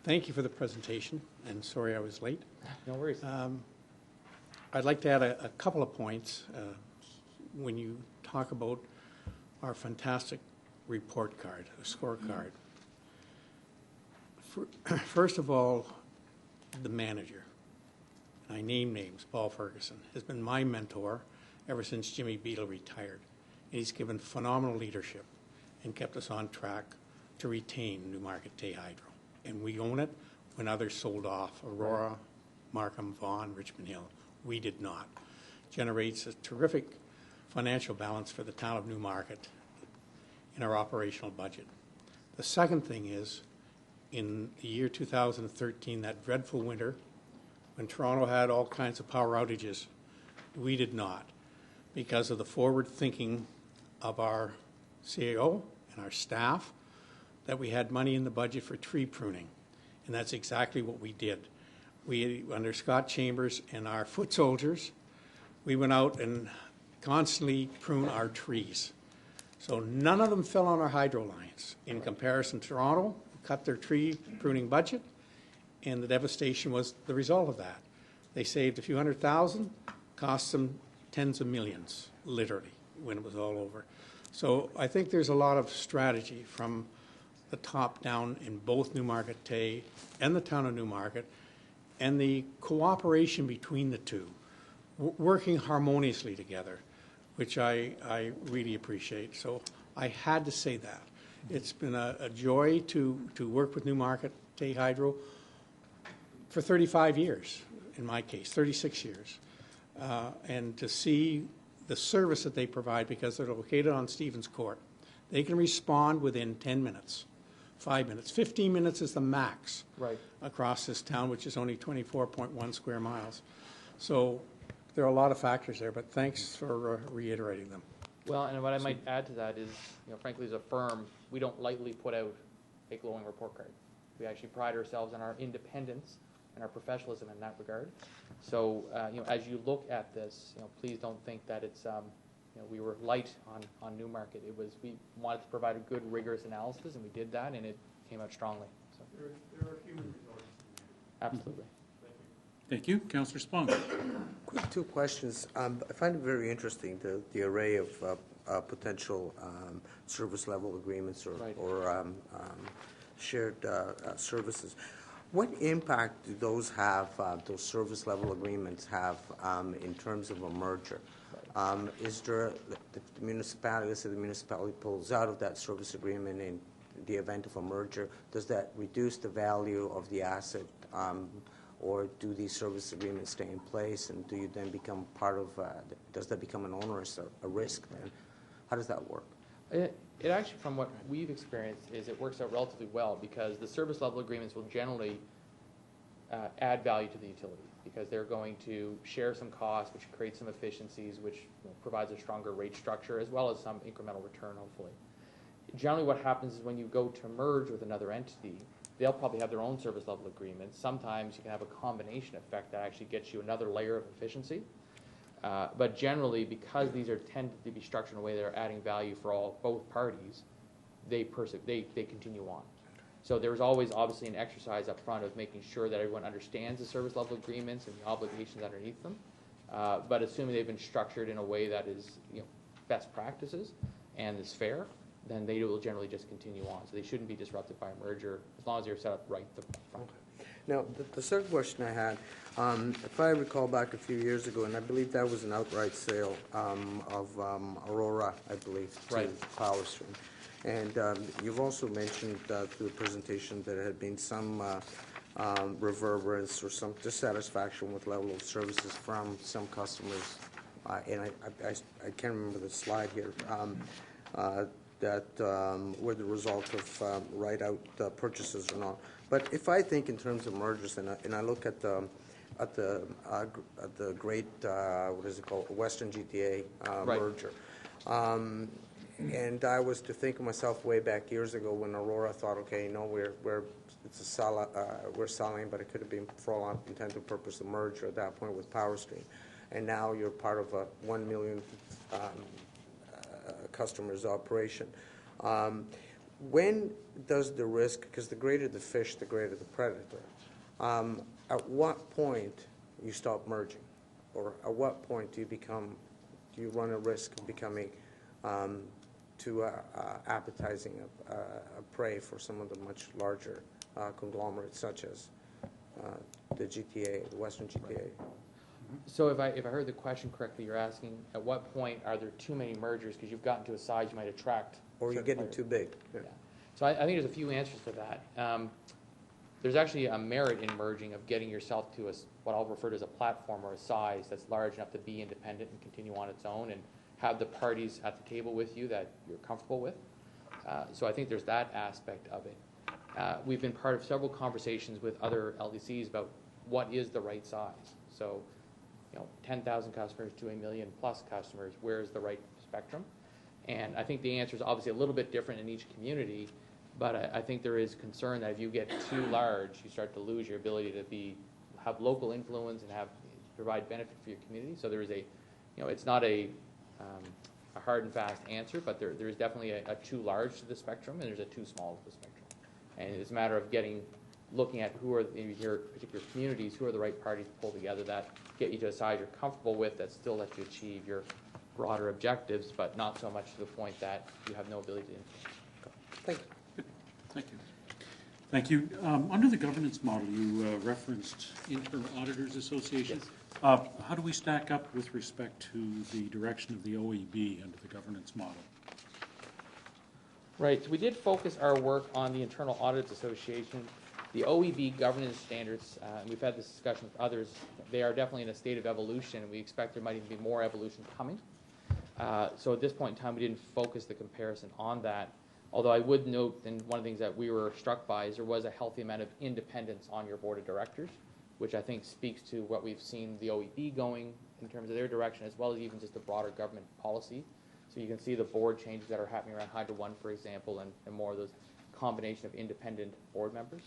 thank you for the presentation, and sorry I was late. No worries. I'd like to add a couple of points when you talk about our fantastic report card, a scorecard. First of all, the manager, and I name names, Paul Ferguson, has been my mentor ever since Jimmy Beadle retired. And he's given phenomenal leadership and kept us on track to retain Newmarket Tay Hydro. And we own it when others sold off Aurora, Markham, Vaughan, Richmond Hill. We did not. Generates a terrific financial balance for the town of Newmarket in our operational budget. The second thing is, in the year 2013, that dreadful winter, when Toronto had all kinds of power outages, we did not, because of the forward thinking of our CAO and our staff, that we had money in the budget for tree pruning. And that's exactly what we did. We, under Scott Chambers and our foot soldiers, we went out and constantly pruned our trees. So none of them fell on our hydro lines. In comparison, Toronto cut their tree pruning budget, and the devastation was the result of that. They saved a few $100,000, cost them tens of millions, literally, when it was all over. So I think there's a lot of strategy from the top down in both Newmarket Tay and the town of Newmarket, and the cooperation between the two, working harmoniously together, which I really appreciate. So I had to say that. It's been a joy to work with Newmarket Tay Hydro for 35 years, in my case, 36 years. And to see the service that they provide, because they're located on Stevens Court. They can respond within 10 minutes, 5 minutes. 15 minutes is the max across this town, which is only 24.1 square miles. So there are a lot of factors there, but thanks for reiterating them. Well, and what I might add to that is, frankly, as a firm, we don't lightly put out a glowing report card. We actually pride ourselves on our independence and our professionalism in that regard. So, as you look at this, please don't think that it's, we were light on Newmarket. It was, we wanted to provide a good, rigorous analysis, and we did that, and it came out strongly. So. There are human resources. Absolutely. Thank you. Councillor Spong. Quick two questions. I find it very interesting, the array of potential service level agreements or shared services. What impact do those have, those service level agreements have in terms of a merger? Is there, the municipality, let's say the municipality pulls out of that service agreement in the event of a merger, does that reduce the value of the asset, or do these service agreements stay in place, and do you then become part of, does that become an onerous, a risk then? How does that work? It actually, from what we've experienced, is it works out relatively well because the service level agreements will generally add value to the utility because they're going to share some costs, which creates some efficiencies, which provides a stronger rate structure as well as some incremental return, hopefully. Generally what happens is when you go to merge with another entity, they'll probably have their own service level agreements. Sometimes you can have a combination effect that actually gets you another layer of efficiency. But generally, because these are tended to be structured in a way that are adding value for both parties, they continue on. So there's always obviously an exercise up front of making sure that everyone understands the service level agreements and the obligations underneath them. But assuming they've been structured in a way that is best practices and is fair, then they will generally just continue on. So they shouldn't be disrupted by a merger as long as they're set up right the front. Now, the second question I had, if I recall back a few years ago, and I believe that was an outright sale of Aurora, I believe, to PowerStream. And you've also mentioned through the presentation that there had been some reverberance or some dissatisfaction with level of services from some customers. And I can't remember the slide here. That were the result of write-out purchases or not. But if I think in terms of mergers, and I look at the great what is it called, Western GTA merger, and I was to think of myself way back years ago when Aurora thought, okay, we're selling, but it could have been for all intents and purposes a merger at that point with PowerStream, and now you're part of a 1 million. Customers' operation. When does the risk, because the greater the fish, the greater the predator, at what point you stop merging? Or at what point do you run a risk of becoming too appetizing a prey for some of the much larger conglomerates such as the GTA, the Western GTA? So if I heard the question correctly, you're asking at what point are there too many mergers because you've gotten to a size you might attract. Or you're getting too big. Yeah. So I think there's a few answers to that. There's actually a merit in merging of getting yourself to what I'll refer to as a platform or a size that's large enough to be independent and continue on its own and have the parties at the table with you that you're comfortable with. So I think there's that aspect of it. We've been part of several conversations with other LDCs about what is the right size. So 10,000 customers to 1 million plus customers, where's the right spectrum? And I think the answer is obviously a little bit different in each community, but I think there is concern that if you get too large, you start to lose your ability to have local influence and provide benefit for your community. So there is it's not a hard and fast answer, but there is definitely a too large to the spectrum and there's a too small to the spectrum. And it's a matter of looking at who are in your particular communities, who are the right parties to pull together that get you to a size you're comfortable with that still lets you achieve your broader objectives, but not so much to the point that you have no ability to influence. Thank you. Thank you. Thank you. Under the governance model, you referenced Internal Auditors Association. Yes. How do we stack up with respect to the direction of the OEB under the governance model? Right. So we did focus our work on the Internal Auditors Association. The OEB governance standards, and we've had this discussion with others, they are definitely in a state of evolution, and we expect there might even be more evolution coming. So at this point in time, we didn't focus the comparison on that. Although I would note, and one of the things that we were struck by is there was a healthy amount of independence on your board of directors, which I think speaks to what we've seen the OEB going in terms of their direction, as well as even just the broader government policy. So you can see the board changes that are happening around Hydro One, for example, and more of those combination of independent board members.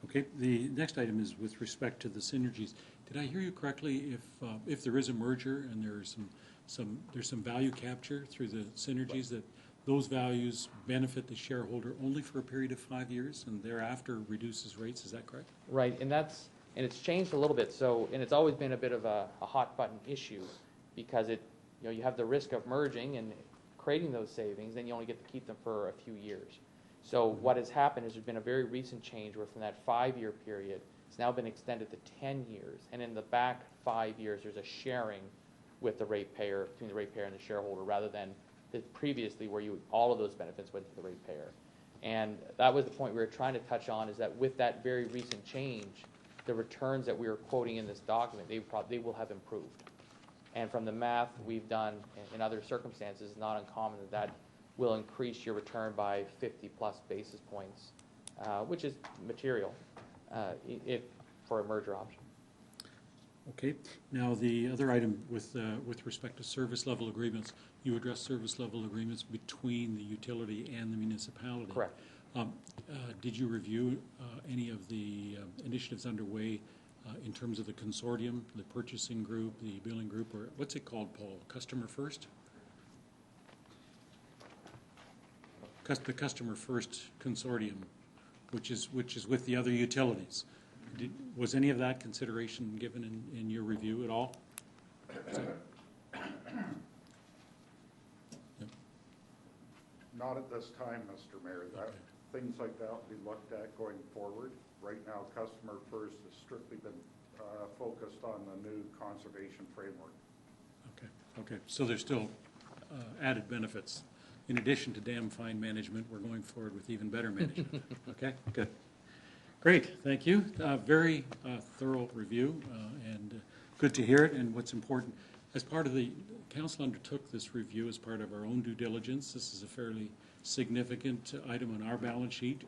Okay, the next item is with respect to the synergies. Did I hear you correctly? If there is a merger and there's some value capture through the synergies, that those values benefit the shareholder only for a period of 5 years and thereafter reduces rates? Is that correct? Right, and it's changed a little bit. So, and it's always been a bit of a hot button issue because you have the risk of merging and creating those savings, then you only get to keep them for a few years. So what has happened is there's been a very recent change where from that 5-year period, it's now been extended to 10 years. And in the back 5 years, there's a sharing with the ratepayer, between the ratepayer and the shareholder, rather than previously where all of those benefits went to the ratepayer. And that was the point we were trying to touch on, is that with that very recent change, the returns that we were quoting in this document, they will have improved. And from the math we've done in other circumstances, it's not uncommon that will increase your return by 50-plus basis points, which is material for a merger option. Okay. Now, the other item with respect to service level agreements, you address service level agreements between the utility and the municipality. Correct. Did you review any of the initiatives underway in terms of the consortium, the purchasing group, the billing group, or what's it called, Paul? Customer First? The Customer First Consortium, which is with the other utilities. Was any of that consideration given in your review at all? Not at this time, Mr. Mayor. Okay. Things like that will be looked at going forward. Right now, Customer First has strictly been focused on the new conservation framework. Okay. So there's still added benefits. In addition to damn fine management, we're going forward with even better management. Okay, good. Great, thank you. Very thorough review, and good to hear it. And what's important, as part of the council undertook this review as part of our own due diligence. This is a fairly significant item on our balance sheet,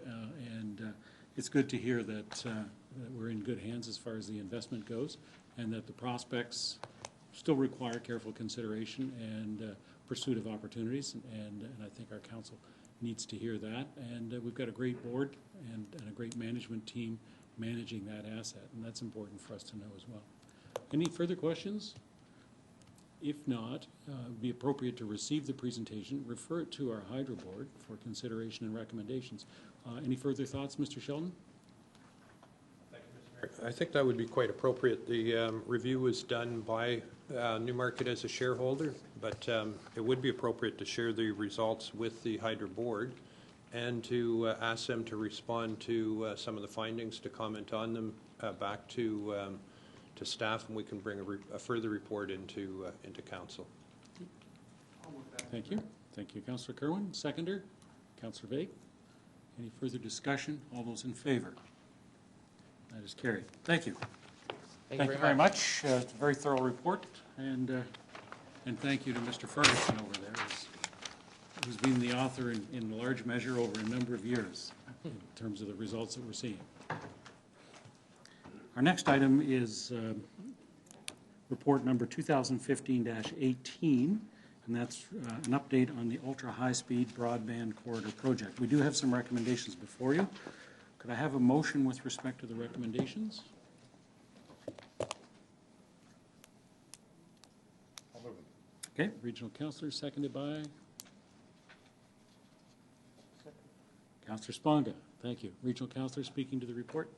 and it's good to hear that we're in good hands as far as the investment goes, and that the prospects still require careful consideration and pursuit of opportunities, and I think our council needs to hear that. And we've got a great board and a great management team managing that asset, and that's important for us to know as well. Any further questions? If not, it would be appropriate to receive the presentation, refer it to our Hydro Board for consideration and recommendations. Any further thoughts, Mr. Sheldon? Thank you, Mr. Mayor. I think that would be quite appropriate. The review was done by Newmarket as a shareholder, but it would be appropriate to share the results with the Hydro Board and to ask them to respond to some of the findings, to comment on them back to staff, and we can bring a further report into council. Thank you. Thank you, Councillor Kerwin. Seconder, Councillor Vague. Any further discussion? All those in favor? That is carried. Thank you. Thank you very much. It's a very thorough report, and thank you to Mr. Ferguson over there, who's been the author in large measure over a number of years in terms of the results that we're seeing. Our next item is report number 2015-18, and that's an update on the ultra-high-speed broadband corridor project. We do have some recommendations before you. Could I have a motion with respect to the recommendations? I'll move it. Okay, Regional Councillor, seconded by? Councillor Sponga. Thank you. Regional Councillor speaking to the report.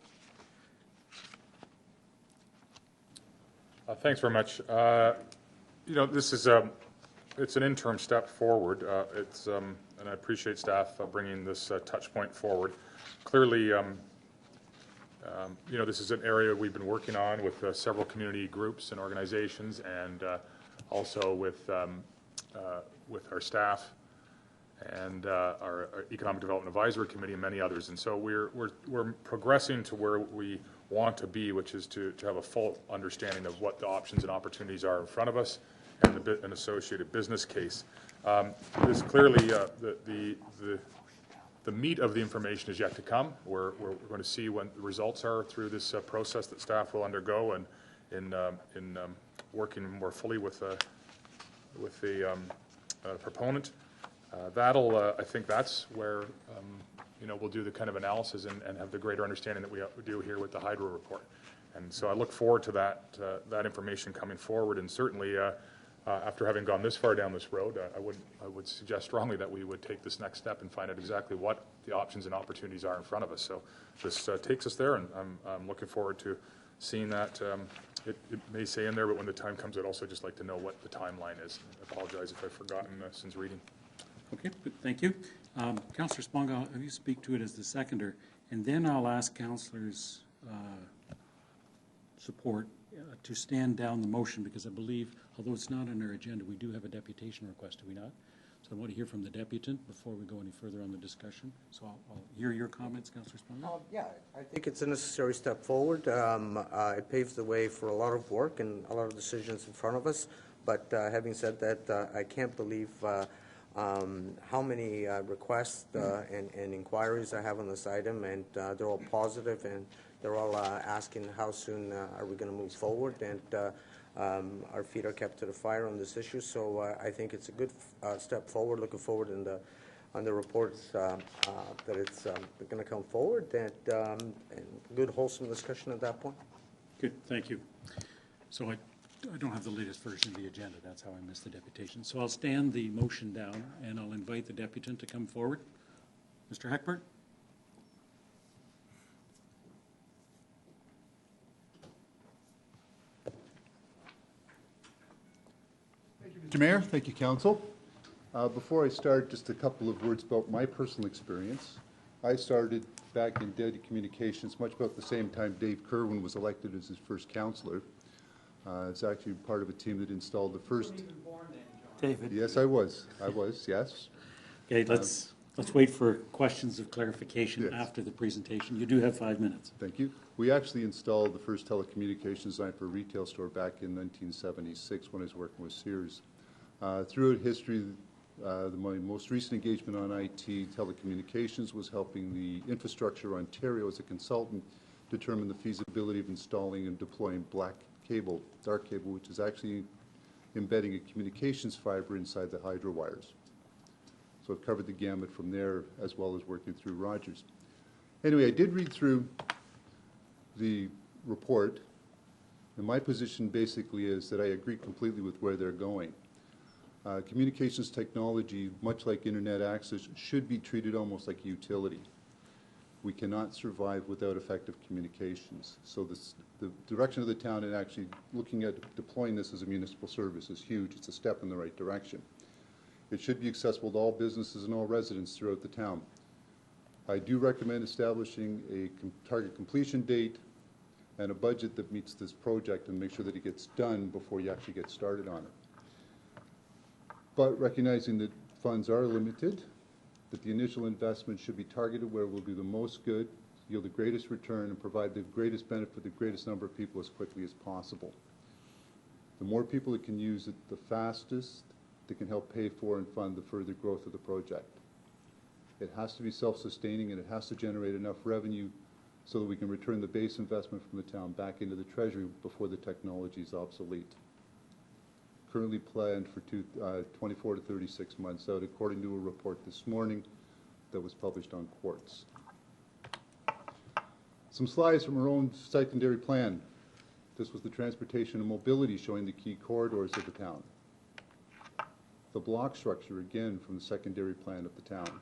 Thanks very much. This is it's an interim step forward. And I appreciate staff bringing this touch point forward. Clearly, this is an area we've been working on with several community groups and organizations, and also with our staff and our Economic Development Advisory Committee and many others. And so we're progressing to where we want to be, which is to have a full understanding of what the options and opportunities are in front of us and an associated business case. This clearly, the meat of the information is yet to come. We're going to see what the results are through this process that staff will undergo, and in working more fully with the proponent. I think that's where we'll do the kind of analysis and have the greater understanding that we do here with the Hydro report. And so I look forward to that information coming forward, and certainly after having gone this far down this road, I would suggest strongly that we would take this next step and find out exactly what the options and opportunities are in front of us. So this takes us there, and I'm looking forward to seeing that. It may say in there, but when the time comes, I'd also just like to know what the timeline is. I apologize if I've forgotten since reading. Okay, good. Thank you. Councillor Spong, I'll have you speak to it as the seconder, and then I'll ask councillors' support to stand down the motion, because I believe, although it's not on our agenda, we do have a deputation request, do we not? So I want to hear from the deputant before we go any further on the discussion. So I'll hear your comments, Councillor Spong. Yeah, I think it's a necessary step forward. It paves the way for a lot of work and a lot of decisions in front of us. But having said that, I can't believe how many requests and inquiries I have on this item, and they're all positive, and they're all asking how soon are we going to move forward, and our feet are kept to the fire on this issue. So I think it's a good step forward. Looking forward on the reports that it's going to come forward, and good wholesome discussion at that point. Good, thank you. So I don't have the latest version of the agenda. That's how I missed the deputation. So I'll stand the motion down, and I'll invite the deputant to come forward. Mr. Heckbert? Mr. Mayor, thank you, Council. Before I start, just a couple of words about my personal experience. I started back in data communications much about the same time Dave Kerwin was elected as his first councillor. It's actually part of a team that installed the first. You weren't even born then, John. David. Yes, I was, yes. Okay, let's wait for questions of clarification Yes. after the presentation. You do have 5 minutes. Thank you. We actually installed the first telecommunications design for a retail store back in 1976 when I was working with Sears. Throughout history, my most recent engagement on IT telecommunications was helping the Infrastructure Ontario as a consultant determine the feasibility of installing and deploying black cable, dark cable, which is actually embedding a communications fiber inside the hydro wires. So I've covered the gamut from there, as well as working through Rogers. Anyway, I did read through the report, and my position basically is that I agree completely with where they're going. Communications technology, much like internet access, should be treated almost like a utility. We cannot survive without effective communications. So the direction of the town in actually looking at deploying this as a municipal service is huge. It's a step in the right direction. It should be accessible to all businesses and all residents throughout the town. I do recommend establishing a target completion date and a budget that meets this project and make sure that it gets done before you actually get started on it. But recognizing that funds are limited, that the initial investment should be targeted where it will do the most good, yield the greatest return, and provide the greatest benefit for the greatest number of people as quickly as possible. The more people that can use it, the fastest that can help pay for and fund the further growth of the project. It has to be self-sustaining, and it has to generate enough revenue so that we can return the base investment from the town back into the treasury before the technology is obsolete. Currently planned for 24 to 36 months out, according to a report this morning that was published on Quartz. Some slides from our own secondary plan. This was the transportation and mobility, showing the key corridors of the town. The block structure, again, from the secondary plan of the town.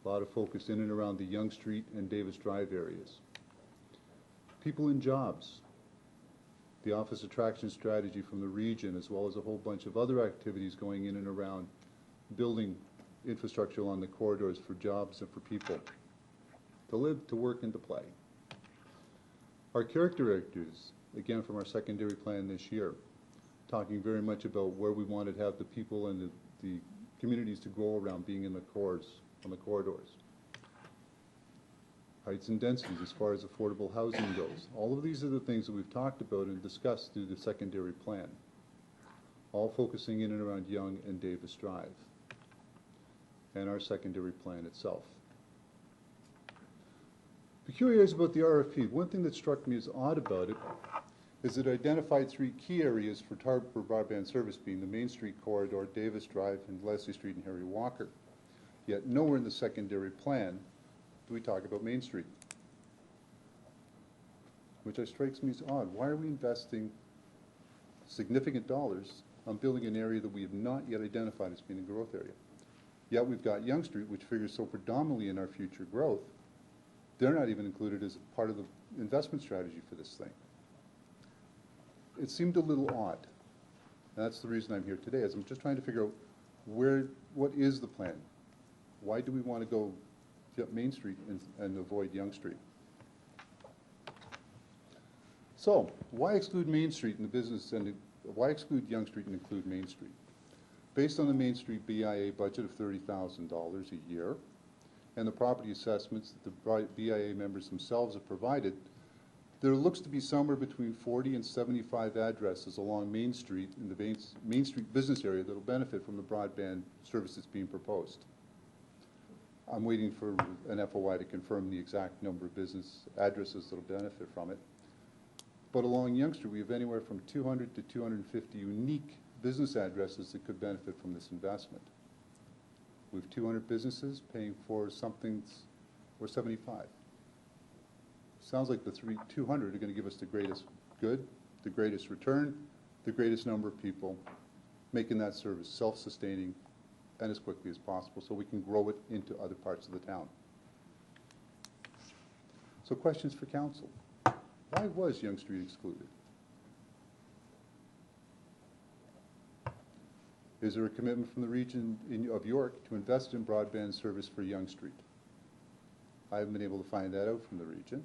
A lot of focus in and around the Yonge Street and Davis Drive areas. People and jobs. The office attraction strategy from the region, as well as a whole bunch of other activities going in and around building infrastructure along the corridors for jobs and for people to live, to work, and to play. Our character actors, again from our secondary plan this year, talking very much about where we wanted to have the people and the communities to grow around being in the cores, on the corridors. Heights and densities as far as affordable housing goes. All of these are the things that we've talked about and discussed through the secondary plan, all focusing in and around Yonge and Davis Drive, and our secondary plan itself. Peculiarities about the RFP. One thing that struck me as odd about it is it identified 3 key areas for target for broadband service, being the Main Street corridor, Davis Drive, and Leslie Street and Harry Walker. Yet nowhere in the secondary plan do we talk about Main Street, which strikes me as odd. Why are we investing significant dollars on building an area that we have not yet identified as being a growth area? Yet we've got Yonge Street, which figures so predominantly in our future growth. They're not even included as part of the investment strategy for this thing. It seemed a little odd. And that's the reason I'm here today, is I'm just trying to figure out what is the plan? Why do we want to go to Main Street and avoid Yonge Street? So, why exclude Main Street in the business and why exclude Yonge Street and include Main Street? Based on the Main Street BIA budget of $30,000 a year and the property assessments that the BIA members themselves have provided, there looks to be somewhere between 40 and 75 addresses along Main Street in the Main Street business area that will benefit from the broadband services being proposed. I'm waiting for an FOI to confirm the exact number of business addresses that will benefit from it. But along Yonge Street, we have anywhere from 200 to 250 unique business addresses that could benefit from this investment. We have 200 businesses paying for something, or 75. Sounds like the 200 are going to give us the greatest good, the greatest return, the greatest number of people, making that service self-sustaining and as quickly as possible so we can grow it into other parts of the town. So questions for council. Why was Yonge Street excluded? Is there a commitment from the region of York to invest in broadband service for Yonge Street? I haven't been able to find that out from the region.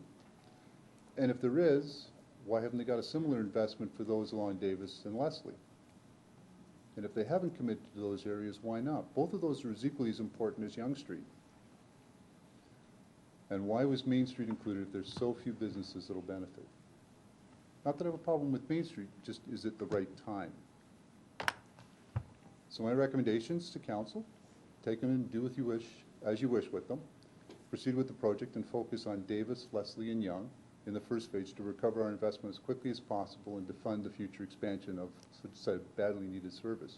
And if there is, why haven't they got a similar investment for those along Davis and Leslie? And if they haven't committed to those areas, why not? Both of those are as equally as important as Yonge Street. And why was Main Street included if there's so few businesses that will benefit? Not that I have a problem with Main Street, just is it the right time? So my recommendations to council, take them and do with you wish, as you wish with them. Proceed with the project and focus on Davis, Leslie, and Yonge in the first phase to recover our investment as quickly as possible and to fund the future expansion of such a badly needed service.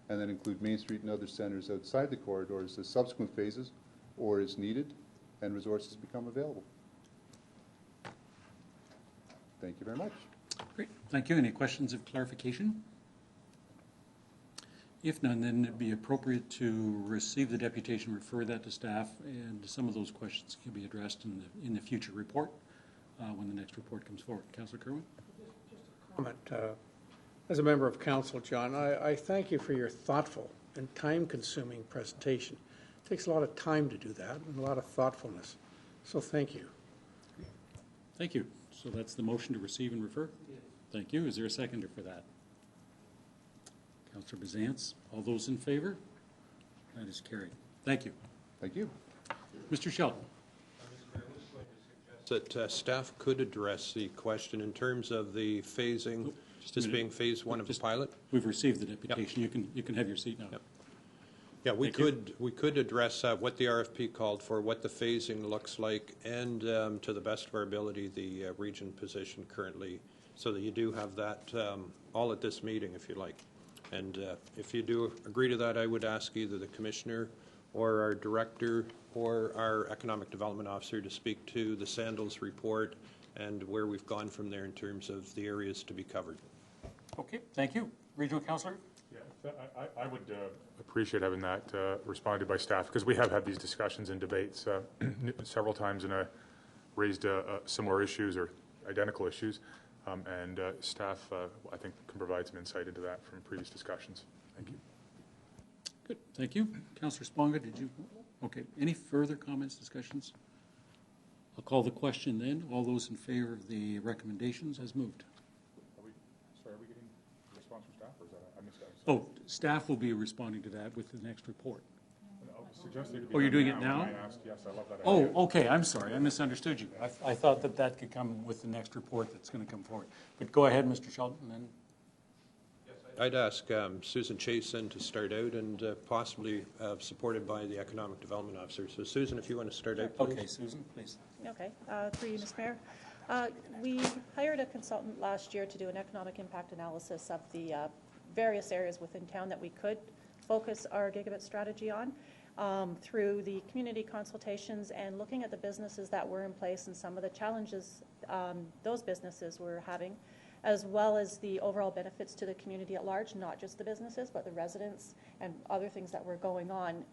And then include Main Street and other centers outside the corridors as subsequent phases or as needed and resources become available. Thank you very much. Great, thank you. Any questions of clarification? If none, then it'd be appropriate to receive the deputation, refer that to staff, and some of those questions can be addressed in the future report when the next report comes forward. Councillor Kerwin? Comment. As a member of council, John, I thank you for your thoughtful and time-consuming presentation. It takes a lot of time to do that and a lot of thoughtfulness. So thank you. Thank you. So that's the motion to receive and refer? Yes. Thank you. Is there a seconder for that? Councillor Bazance. All those in favor? That is carried. Thank you. Thank you. Mr. Shelton. That staff could address the question in terms of the phasing, this being phase one of the pilot. We've received the deputation. Yep. You can have your seat now. Yep. Yeah, we could address what the RFP called for, what the phasing looks like, and to the best of our ability, the region position currently, so that you do have that all at this meeting, if you like. And if you do agree to that, I would ask either the commissioner or our director or our economic development officer to speak to the Sandals report and where we've gone from there in terms of the areas to be covered. Okay, thank you. Regional councillor? Yeah, I would appreciate having that responded by staff, because we have had these discussions and debates several times and raised similar issues or identical issues. And staff, I think, can provide some insight into that from previous discussions. Thank you. Good, thank you. Councillor Sponga, did you? Okay, any further comments, discussions? I'll call the question then. All those in favor of the recommendations as moved. Are we getting a response from staff, or is that I missed that? Oh, staff will be responding to that with the next report. Oh, you're doing it now? I asked, yes, I love that. Oh, okay, I'm sorry, I misunderstood you. I thought that could come with the next report that's going to come forward. But go ahead, Mr. Shelton, then. I'd ask Susan Chason to start out and possibly supported by the economic development officer. So Susan, if you want to start out, please. Okay, Susan, please. Okay, through you, Mr. Mayor. We hired a consultant last year to do an economic impact analysis of the various areas within town that we could focus our gigabit strategy on. Through the community consultations and looking at the businesses that were in place and some of the challenges those businesses were having, as well as the overall benefits to the community at large, not just the businesses, but the residents and other things that were going on.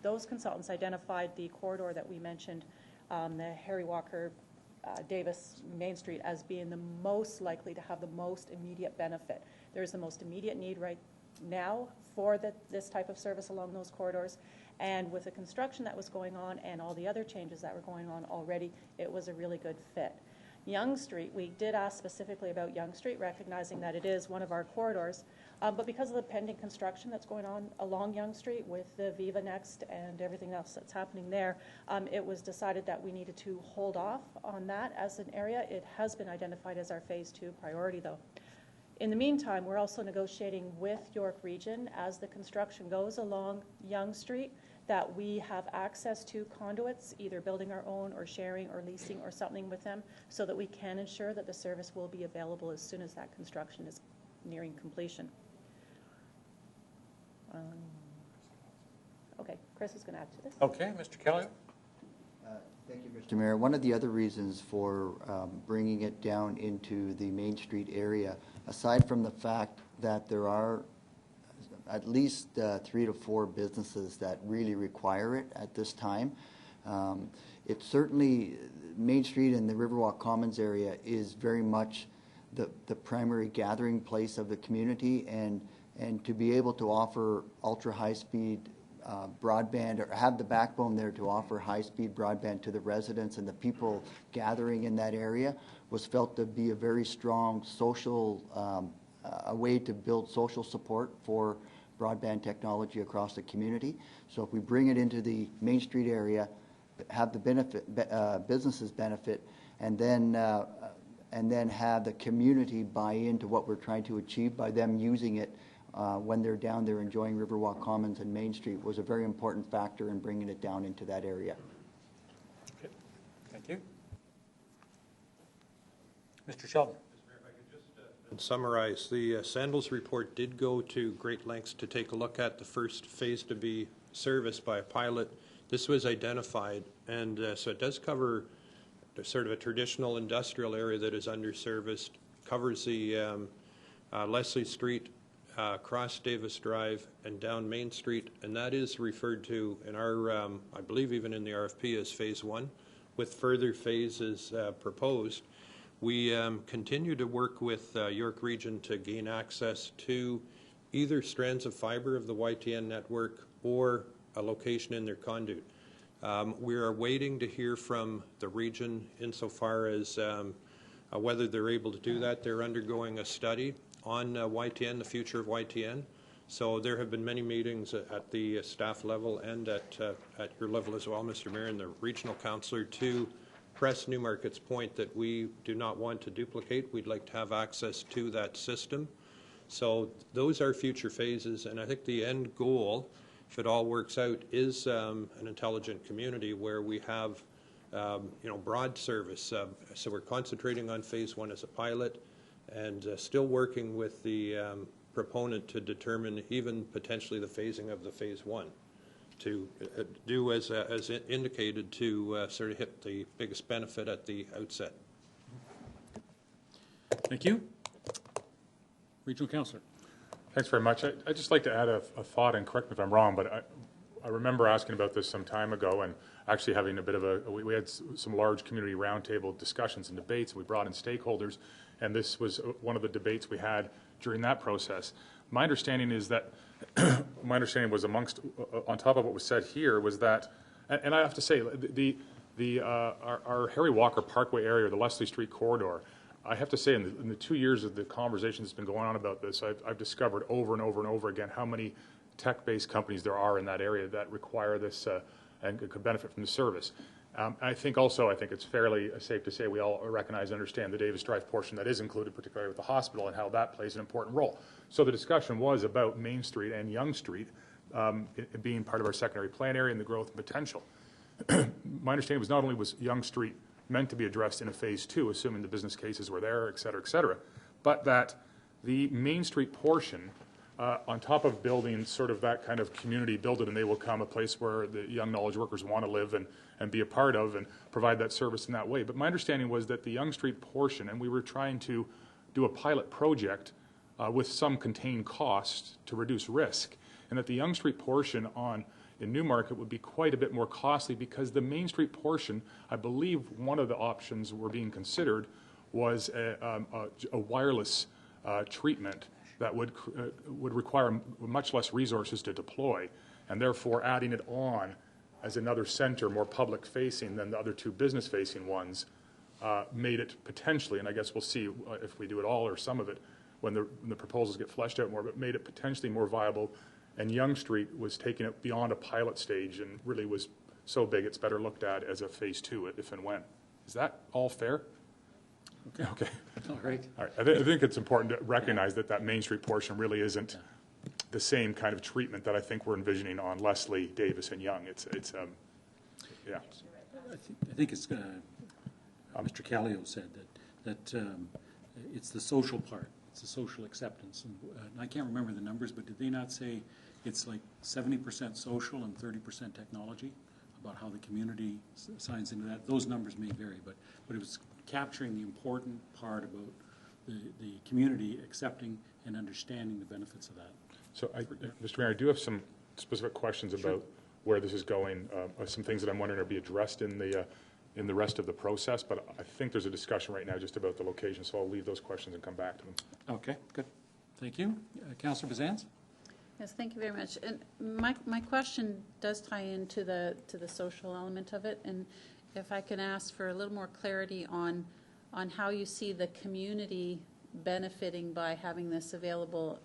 Those consultants identified the corridor that we mentioned, the Harry Walker Davis Main Street, as being the most likely to have the most immediate benefit. There is the most immediate need right now for this type of service along those corridors, And with the construction that was going on and all the other changes that were going on already, it was a really good fit. Yonge Street, we did ask specifically about Yonge Street, recognizing that it is one of our corridors. But because of the pending construction that's going on along Yonge Street with the Viva Next and everything else that's happening there, it was decided that we needed to hold off on that as an area. It has been identified as our Phase 2 priority, though. In the meantime, we're also negotiating with York Region as the construction goes along Yonge Street, that we have access to conduits, either building our own or sharing or leasing or something with them, so that we can ensure that the service will be available as soon as that construction is nearing completion. Okay, Chris is going to add to this. Okay, Mr. Kelly? Thank you, Mr. Mayor. One of the other reasons for bringing it down into the Main Street area, aside from the fact that there are at least 3 to 4 businesses that really require it at this time, it certainly, Main Street and the Riverwalk Commons area is very much the primary gathering place of the community, and to be able to offer ultra high-speed broadband, or have the backbone there to offer high-speed broadband to the residents and the people gathering in that area, was felt to be a very strong social, a way to build social support for broadband technology across the community. So if we bring it into the Main Street area, have the benefit, businesses benefit, and then have the community buy into what we're trying to achieve by them using it when they're down there enjoying Riverwalk Commons and Main Street, was a very important factor in bringing it down into that area. Okay. Thank you. Mr. Sheldon. And summarize, the Sandals report did go to great lengths to take a look at the first phase to be serviced by a pilot. This was identified, and so it does cover sort of a traditional industrial area that is underserviced, covers the Leslie Street, across Davis Drive, and down Main Street, and that is referred to in our, I believe even in the RFP, as Phase 1, with further phases proposed. We continue to work with York Region to gain access to either strands of fiber of the YTN network or a location in their conduit. We are waiting to hear from the region insofar as whether they're able to do that. They're undergoing a study on YTN, the future of YTN. So there have been many meetings at the staff level and at your level as well, Mr. Mayor, and the regional councillor, to press Newmarket's point that we do not want to duplicate. We'd like to have access to that system. So those are future phases, and I think the end goal, if it all works out, is an intelligent community where we have broad service. So we're concentrating on Phase 1 as a pilot, and still working with the proponent to determine even potentially the phasing of the Phase 1 to do as indicated to sort of hit the biggest benefit at the outset. Thank you. Regional Councillor. Thanks very much. I'd just like to add a thought, and correct me if I'm wrong, but I remember asking about this some time ago, and actually having a bit of we had some large community roundtable discussions and debates, and we brought in stakeholders, and this was one of the debates we had during that process. My understanding is that, my understanding was amongst, on top of what was said here, was that, and I have to say, our Harry Walker Parkway area, the Leslie Street corridor, I have to say, in the 2 years of the conversation that's been going on about this, I've discovered over and over and over again how many tech-based companies there are in that area that require this and could benefit from the service. I think it's fairly safe to say we all recognize and understand the Davis Drive portion that is included, particularly with the hospital, and how that plays an important role. So the discussion was about Main Street and Yonge Street being part of our secondary plan area and the growth potential. My understanding was not only was Yonge Street meant to be addressed in a Phase 2, assuming the business cases were there, et cetera, but that the Main Street portion, on top of building sort of that kind of community, build it and they will come, a place where the young knowledge workers want to live and be a part of and provide that service in that way. But my understanding was that the Yonge Street portion, and we were trying to do a pilot project with some contained cost to reduce risk, and that the Yonge Street portion in Newmarket would be quite a bit more costly, because the Main Street portion, I believe one of the options were being considered was a wireless treatment that would require much less resources to deploy. and therefore adding it on as another center, more public-facing than the other two business-facing ones, made it potentially, and I guess we'll see if we do it all or some of it when the proposals get fleshed out more, but made it potentially more viable. And Yonge Street was taking it beyond a pilot stage and really was so big it's better looked at as a phase 2 if and when. Is that all fair? Okay. Okay. All right. All right. I think it's important to recognize that Main Street portion really isn't the same kind of treatment that I think we're envisioning on Leslie, Davis, and Yonge. Yeah. I think it's, Mr. Callio said that it's the social part, it's the social acceptance. And I can't remember the numbers, but did they not say it's like 70% social and 30% technology about how the community signs into that? Those numbers may vary, but it was capturing the important part about the community accepting and understanding the benefits of that. So, Mr. Mayor, I do have some specific questions about where this is going, some things that I'm wondering are be addressed in the rest of the process, but I think there's a discussion right now just about the location, so I'll leave those questions and come back to them. Okay, good. Thank you. Councillor Bazans? Yes, thank you very much. And my question does tie into the social element of it, and if I can ask for a little more clarity on how you see the community benefiting by having this available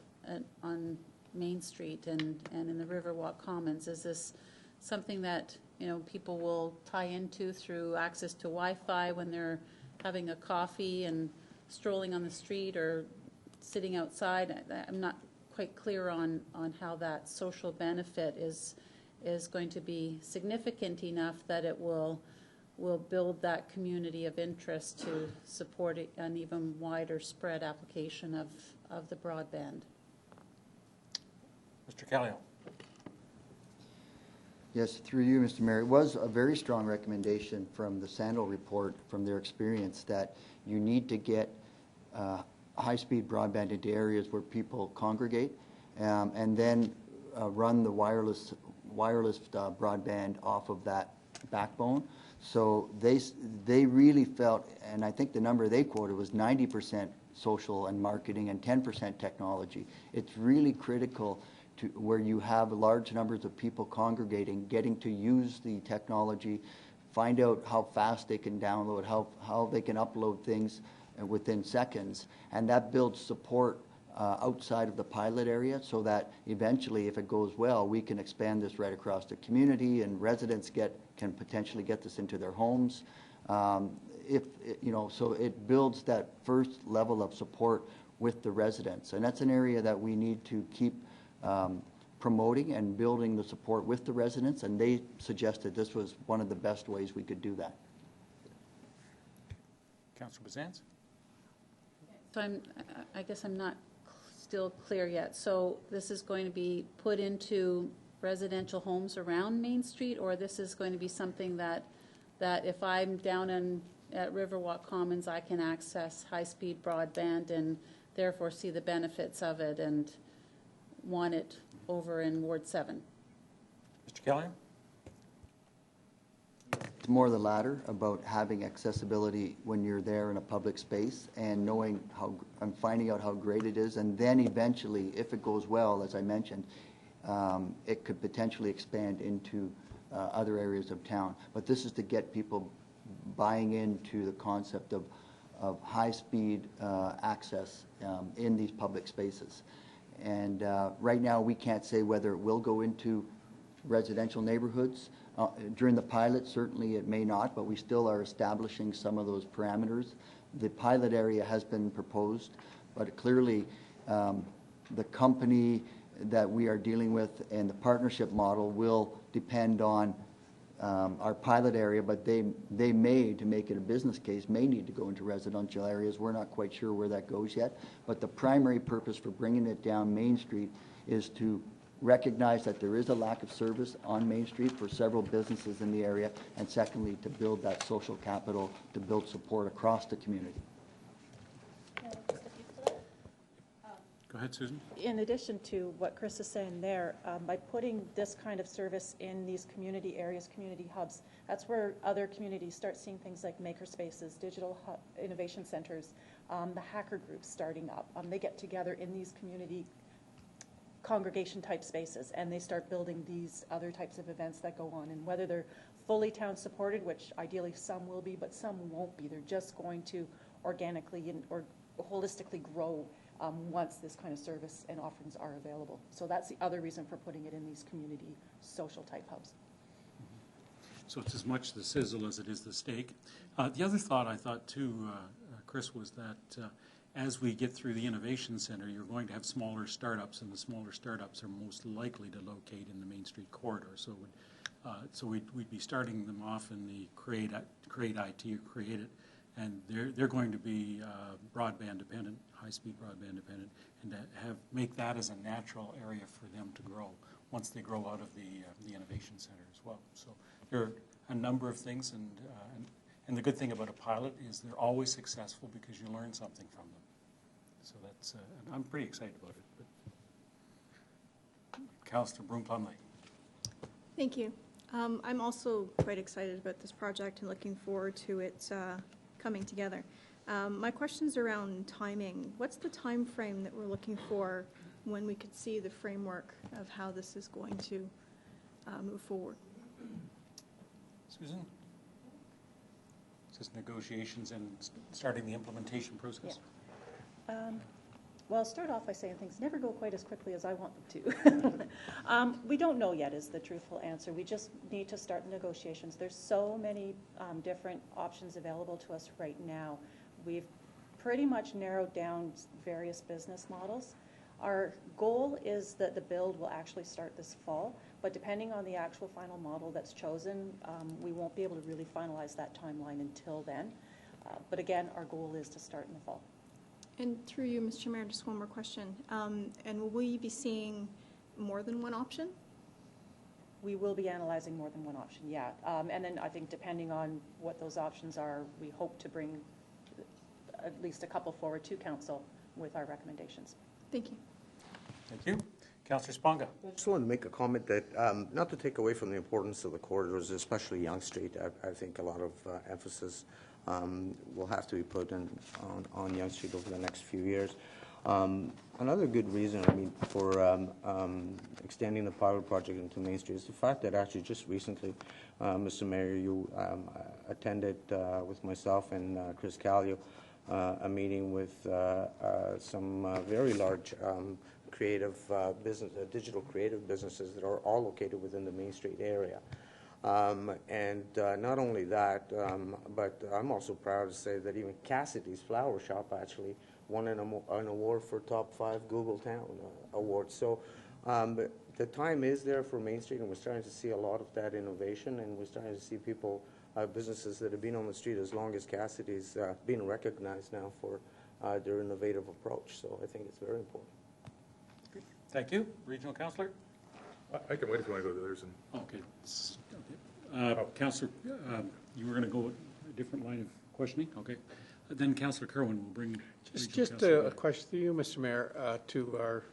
on Main Street and in the Riverwalk Commons. Is this something that people will tie into through access to Wi-Fi when they're having a coffee and strolling on the street or sitting outside? I'm not quite clear on how that social benefit is going to be significant enough that it will build that community of interest to support an even wider spread application of the broadband. Mr. Callio. Yes, through you, Mr. Mayor. It was a very strong recommendation from the Sandal report, from their experience, that you need to get high-speed broadband into areas where people congregate, and then run the wireless broadband off of that backbone. So they really felt, and I think the number they quoted was 90% social and marketing and 10% technology. It's really critical to where you have large numbers of people congregating, getting to use the technology, find out how fast they can download, how they can upload things within seconds, and that builds support outside of the pilot area, so that eventually, if it goes well, we can expand this right across the community, and residents can potentially get this into their homes. So it builds that first level of support with the residents, and that's an area that we need to keep promoting and building the support with the residents, and they suggested this was one of the best ways we could do that. Councillor Bazans? So I guess I'm not still clear yet. So this is going to be put into residential homes around Main Street, or this is going to be something that if I'm down at Riverwalk Commons, I can access high-speed broadband and therefore see the benefits of it and want it over in Ward 7. Mr. Callio? It's more the latter, about having accessibility when you're there in a public space and knowing and finding out how great it is, and then eventually, if it goes well, as I mentioned, it could potentially expand into other areas of town. But this is to get people buying into the concept of high-speed access in these public spaces. And right now, we can't say whether it will go into residential neighborhoods. During the pilot, certainly it may not, but we still are establishing some of those parameters. The pilot area has been proposed, but clearly the company that we are dealing with and the partnership model will depend on our pilot area, but they may, to make it a business case, may need to go into residential areas. We're not quite sure where that goes yet, but the primary purpose for bringing it down Main Street is to recognize that there is a lack of service on Main Street for several businesses in the area, and secondly, to build that social capital, to build support across the community. Go ahead, Susan. In addition to what Chris is saying there, by putting this kind of service in these community areas, community hubs, that's where other communities start seeing things like makerspaces, digital innovation centers, the hacker groups starting up. They get together in these community congregation-type spaces, and they start building these other types of events that go on. And whether they're fully town-supported, which ideally some will be, but some won't be, they're just going to organically or holistically grow once this kind of service and offerings are available. So that's the other reason for putting it in these community social-type hubs. So it's as much the sizzle as it is the steak. The other thought I thought too, Chris, was that as we get through the Innovation Center, you're going to have smaller startups, and the smaller startups are most likely to locate in the Main Street corridor. So, we'd be starting them off in the Create IT or Create It, and they're going to be broadband dependent, high-speed broadband dependent, and to make that as a natural area for them to grow once they grow out of the Innovation Center as well. So there are a number of things, and the good thing about a pilot is they're always successful because you learn something from them. So that's, I'm pretty excited about it. But Councillor Broom-Plumley. Thank you. I'm also quite excited about this project and looking forward to it coming together. My question's around timing. What's the time frame that we're looking for when we could see the framework of how this is going to move forward? Susan? Is this negotiations and starting the implementation process? Yeah. Well, I'll start off by saying things never go quite as quickly as I want them to. We don't know yet is the truthful answer. We just need to start the negotiations. There's so many different options available to us right now. We've pretty much narrowed down various business models. Our goal is that the build will actually start this fall, but depending on the actual final model that's chosen, we won't be able to really finalize that timeline until then. But again, our goal is to start in the fall. And through you, Mr. Mayor, just one more question. And will we be seeing more than one option? We will be analyzing more than one option, yeah. And then I think depending on what those options are, we hope to bring at least a couple forward to council with our recommendations. Thank you. Thank you. Councillor Sponga. I just want to make a comment that, not to take away from the importance of the corridors, especially Yonge Street, I think a lot of emphasis will have to be put on Yonge Street over the next few years. Another good reason, for extending the pilot project into Main Street is the fact that actually just recently, Mr. Mayor, you attended with myself and Chris Callio a meeting with some very large creative digital creative businesses that are all located within the Main Street area. And not only that, but I'm also proud to say that even Cassidy's Flower Shop actually won an award for Top 5 Google Town Award. So the time is there for Main Street, and we're starting to see a lot of that innovation, and we're starting to see people, businesses that have been on the street as long as Cassidy's being recognized now for their innovative approach. So I think it's very important. Thank you. Regional Councillor? I can wait if you want to go to theirs. Okay. Councillor, you were going to go with a different line of questioning? Okay. Then Councillor Kerwin will bring... Just a question to you, Mr. Mayor, to our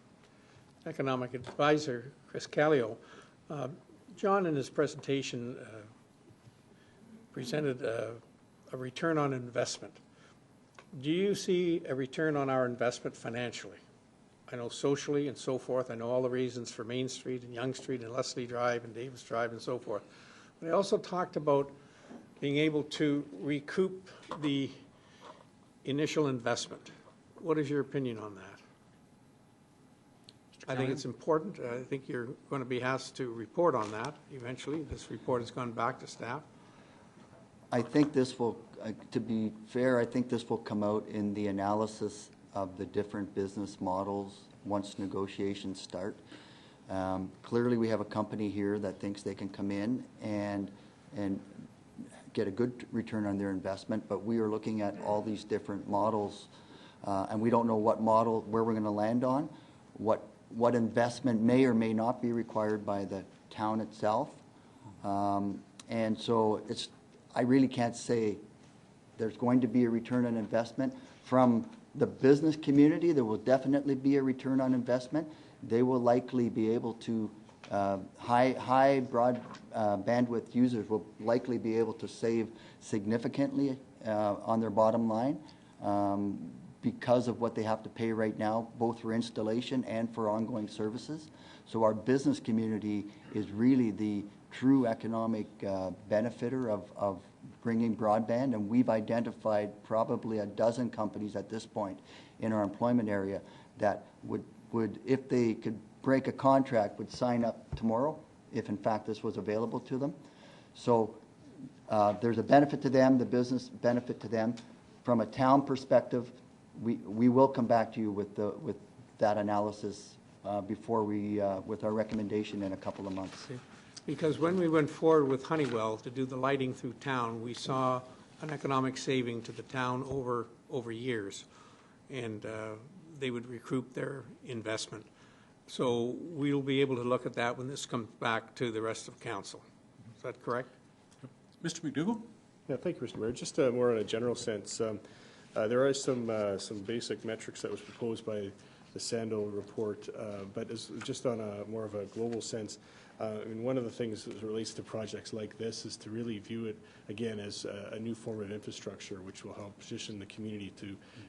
economic advisor, Chris Callio. John, in his presentation, presented a return on investment. Do you see a return on our investment financially? I know socially and so forth. I know all the reasons for Main Street and Yonge Street and Leslie Drive and Davis Drive and so forth. But I also talked about being able to recoup the initial investment. What is your opinion on that? I think it's important. I think you're going to be asked to report on that eventually. This report has gone back to staff. I think this will, to be fair, I think this will come out in the analysis of the different business models once negotiations start. Clearly, we have a company here that thinks they can come in and get a good return on their investment, but we are looking at all these different models, and we don't know what model, where we're going to land on, what investment may or may not be required by the town itself. And so I really can't say there's going to be a return on investment. From the business community, there will definitely be a return on investment. They will likely be able to, high broad bandwidth users will likely be able to save significantly on their bottom line. because of what they have to pay right now, both for installation and for ongoing services. So our business community is really the true economic benefiter of bringing broadband, and we've identified probably a dozen companies at this point in our employment area that would, if they could break a contract, would sign up tomorrow if in fact this was available to them. So there's a benefit to them, the business benefit to them. From a town perspective, we will come back to you with that analysis before with our recommendation in a couple of months. Because when we went forward with Honeywell to do the lighting through town, we saw an economic saving to the town over years, and they would recoup their investment. So we'll be able to look at that when this comes back to the rest of council. Is that correct? Mr. McDougall? Yeah, thank you, Mr. Mayor. Just more in a general sense, there are some basic metrics that was proposed by the Sandal report, but just on a more of a global sense, I mean, one of the things that relates to projects like this is to really view it, again, as a new form of infrastructure, which will help position the community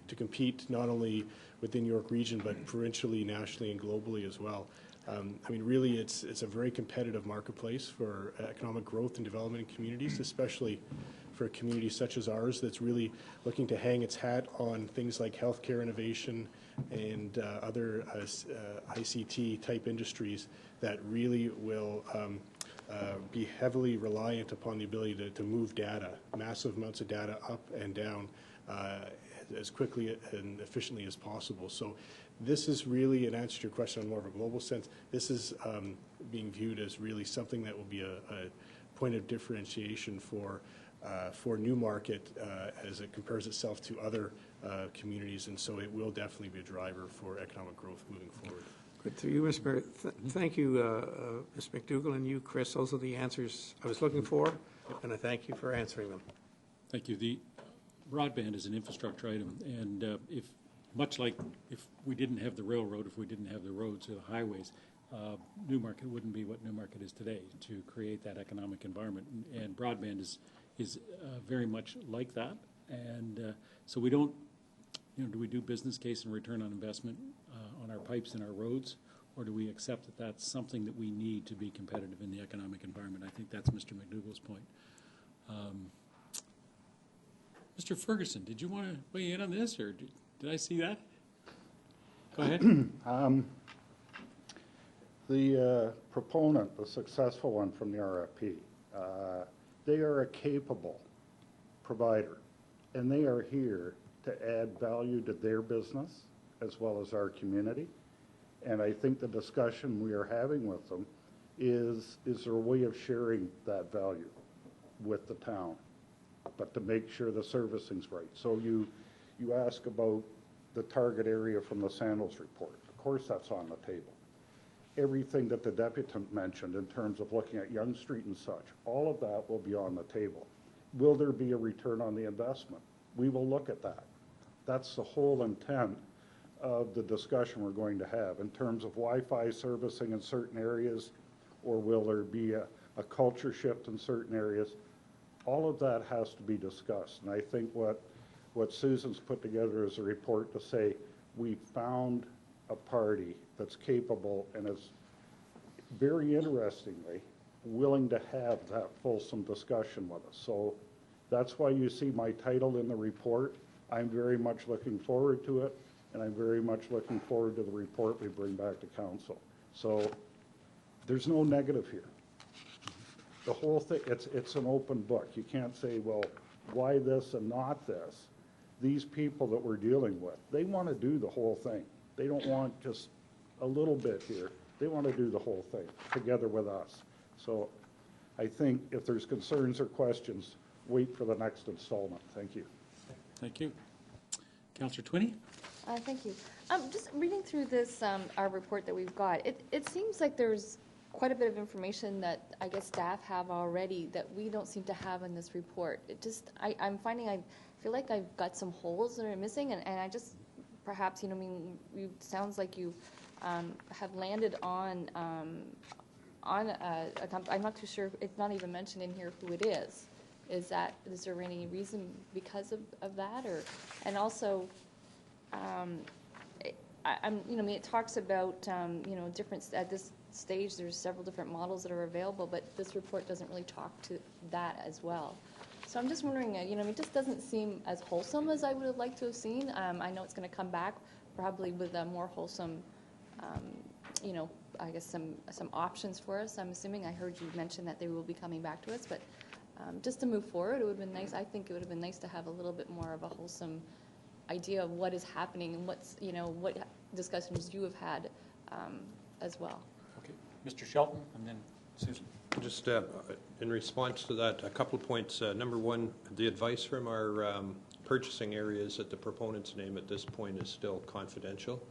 to compete not only within York Region, but provincially, nationally, and globally as well. I mean, really, it's a very competitive marketplace for economic growth and development in communities, especially for a community such as ours that's really looking to hang its hat on things like healthcare innovation and other ICT-type industries that really will be heavily reliant upon the ability to move data, massive amounts of data up and down as quickly and efficiently as possible. So this is really, in answer to your question on more of a global sense, this is being viewed as really something that will be a point of differentiation for Newmarket as it compares itself to other communities, and so it will definitely be a driver for economic growth moving forward. Good. Through you, Mr. Mayor. Thank you, Ms. McDougall, and you, Chris. Those are the answers I was looking for, and I thank you for answering them. Thank you. The broadband is an infrastructure item, and much like if we didn't have the railroad, if we didn't have the roads or the highways, Newmarket wouldn't be what Newmarket is today to create that economic environment. And broadband is very much like that. And so we don't, do we do business case and return on investment on our pipes and our roads, or do we accept that that's something that we need to be competitive in the economic environment? I think that's Mr. McDougall's point. Mr. Ferguson, did you want to weigh in on this, or did I see that? Go ahead. The proponent, the successful one from the RFP, they are a capable provider, and they are here to add value to their business as well as our community. And I think the discussion we are having with them is there a way of sharing that value with the town, but to make sure the servicing's right. So you ask about the target area from the Sandals report. Of course that's on the table. Everything that the deputant mentioned in terms of looking at Yonge Street and such, all of that will be on the table. Will there be a return on the investment? We will look at that. That's the whole intent of the discussion we're going to have in terms of Wi-Fi servicing in certain areas, or will there be a culture shift in certain areas? All of that has to be discussed. And I think what Susan's put together is a report to say we found a party that's capable and is very interestingly willing to have that fulsome discussion with us. So that's why you see my title in the report. I'm very much looking forward to it, and I'm very much looking forward to the report we bring back to council. So there's no negative here. The whole thing, it's an open book. You can't say, well, why this and not this? These people that we're dealing with, they want to do the whole thing. They don't want just a little bit here. They want to do the whole thing together with us. So I think if there's concerns or questions, wait for the next installment. Thank you. Thank you. Councillor Twinney? Thank you. Just reading through this, our report that we've got, it seems like there's quite a bit of information that I guess staff have already that we don't seem to have in this report. I'm finding, I feel like I've got some holes that are missing, and I just, perhaps, sounds like you have landed on a company. I'm not too sure, it's not even mentioned in here who it is. Is there any reason because of that? And also, it talks about, different, at this stage, there's several different models that are available, but this report doesn't really talk to that as well. So I'm just wondering, it just doesn't seem as wholesome as I would have liked to have seen. I know it's going to come back probably with a more wholesome, I guess some options for us. I'm assuming I heard you mention that they will be coming back to us, but just to move forward, it would have been nice. I think it would have been nice to have a little bit more of a wholesome idea of what is happening and what's, what discussions you have had as well. Okay, Mr. Shelton, and then Susan. Just in response to that, a couple of points. Number one, the advice from our purchasing areas that the proponent's name at this point is still confidential.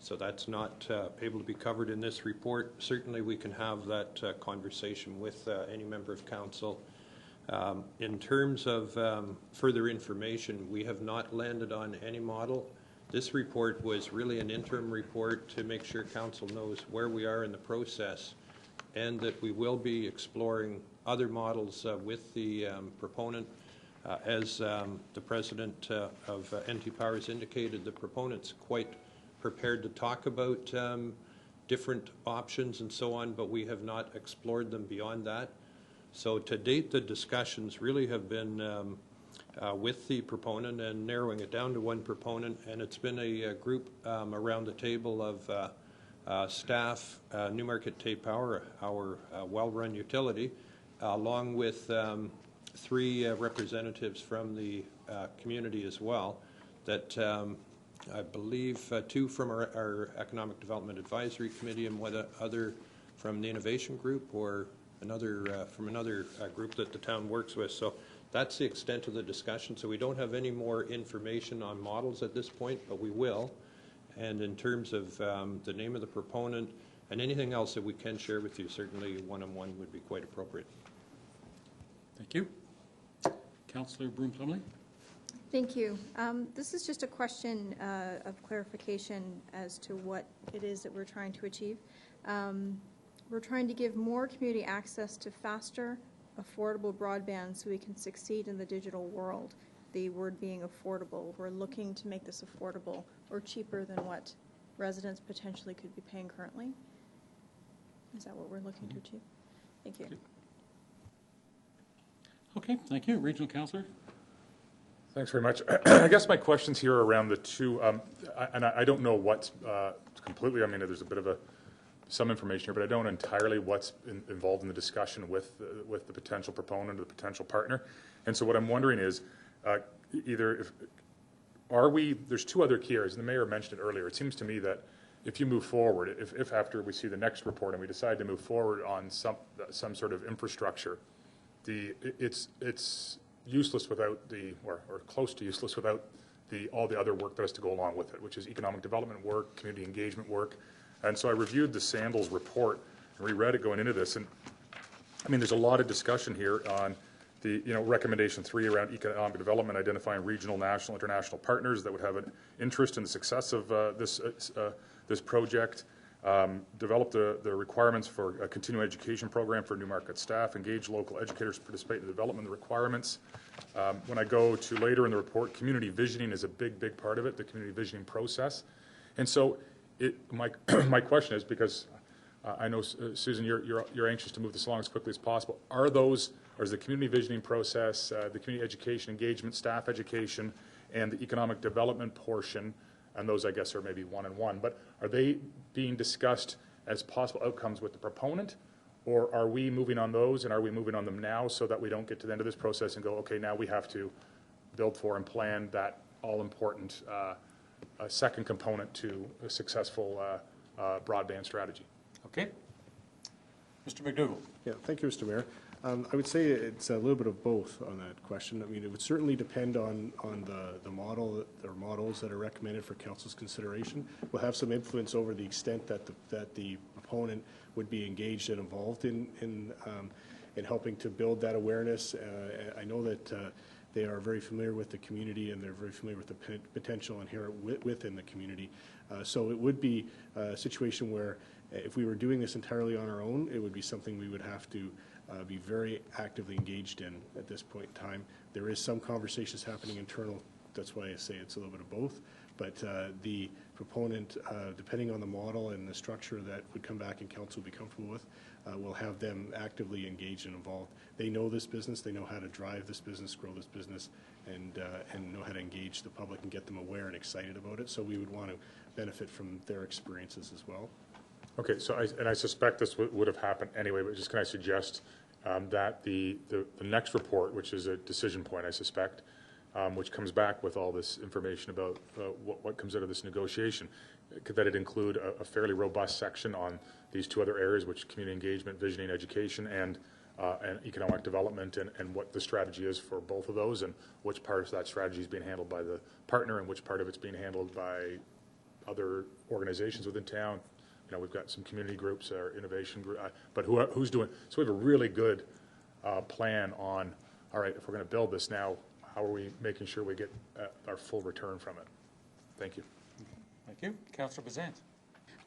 So that's not able to be covered in this report. Certainly we can have that conversation with any member of council. In terms of further information, we have not landed on any model. This report was really an interim report to make sure council knows where we are in the process, and that we will be exploring other models with the proponent. As the president of NT Power has indicated, the proponent's quite prepared to talk about different options and so on, but we have not explored them beyond that. So to date, the discussions really have been with the proponent and narrowing it down to one proponent, and it's been a group around the table of staff, Newmarket Tay Power, our well-run utility, along with 3 representatives from the community as well, that I believe 2 from our Economic Development Advisory Committee and 1 other from the Innovation Group, or another from another group that the town works with. So that's the extent of the discussion. So we don't have any more information on models at this point, but we will. And in terms of the name of the proponent and anything else that we can share with you, certainly one-on-one would be quite appropriate. Thank you. Councillor Broom-Plumley. Thank you. This is just a question of clarification as to what it is that we're trying to achieve. We're trying to give more community access to faster, affordable broadband so we can succeed in the digital world. The word being affordable. We're looking to make this affordable or cheaper than what residents potentially could be paying currently. Is that what we're looking to achieve? Thank you. Okay, thank you. Regional Councillor. Thanks very much. I guess my questions here are around the 2, and I don't know what's completely, there's a bit of some information here, but I don't know entirely what's involved in the discussion with the potential proponent or the potential partner. And so what I'm wondering is, there's 2 other key areas, and the mayor mentioned it earlier. It seems to me that if you move forward, if after we see the next report and we decide to move forward on some sort of infrastructure, it's useless without or close to useless without all the other work that has to go along with it, which is economic development work, community engagement work. And so I reviewed the Sandals report and reread it going into this, and there's a lot of discussion here on the recommendation 3 around economic development, identifying regional, national, international partners that would have an interest in the success of this project. Develop the requirements for a continuing education program for Newmarket staff, engage local educators to participate in the development of the requirements. When I go to later in the report, community visioning is a big part of it, the community visioning process. And so my question is, because I know, Susan, you're anxious to move this along as quickly as possible, or is the community visioning process, the community education engagement, staff education, and the economic development portion, and those I guess are maybe one and one, but are they being discussed as possible outcomes with the proponent, or are we moving on those, and are we moving on them now so that we don't get to the end of this process and go, okay, now we have to build for and plan that all-important second component to a successful broadband strategy? Okay. Mr. McDougall. Yeah, thank you, Mr. Mayor. I would say it's a little bit of both on that question. It would certainly depend on the model or models that are recommended for council's consideration. We'll have some influence over the extent that the proponent would be engaged and involved in helping to build that awareness. I know that they are very familiar with the community, and they're very familiar with the potential inherent within the community. So it would be a situation where if we were doing this entirely on our own, it would be something we would have to be very actively engaged in at this point in time. There is some conversations happening internal. That's why I say it's a little bit of both. But the proponent, depending on the model and the structure that would come back and council will be comfortable with, will have them actively engaged and involved. They know this business, they know how to drive this business, grow this business, and know how to engage the public and get them aware and excited about it. So we would want to benefit from their experiences as well. Okay, so I suspect this would have happened anyway, but just can I suggest that the next report, which is a decision point, I suspect, which comes back with all this information about what comes out of this negotiation, that it include a fairly robust section on these two other areas, which community engagement, visioning, education, and economic development, and what the strategy is for both of those, and which part of that strategy is being handled by the partner and which part of it's being handled by other organizations within town. You know, we've got some community groups, our innovation group, but who's doing? So we have a really good plan on. All right, if we're going to build this now, how are we making sure we get our full return from it? Thank you. Thank you. Councillor Bazant.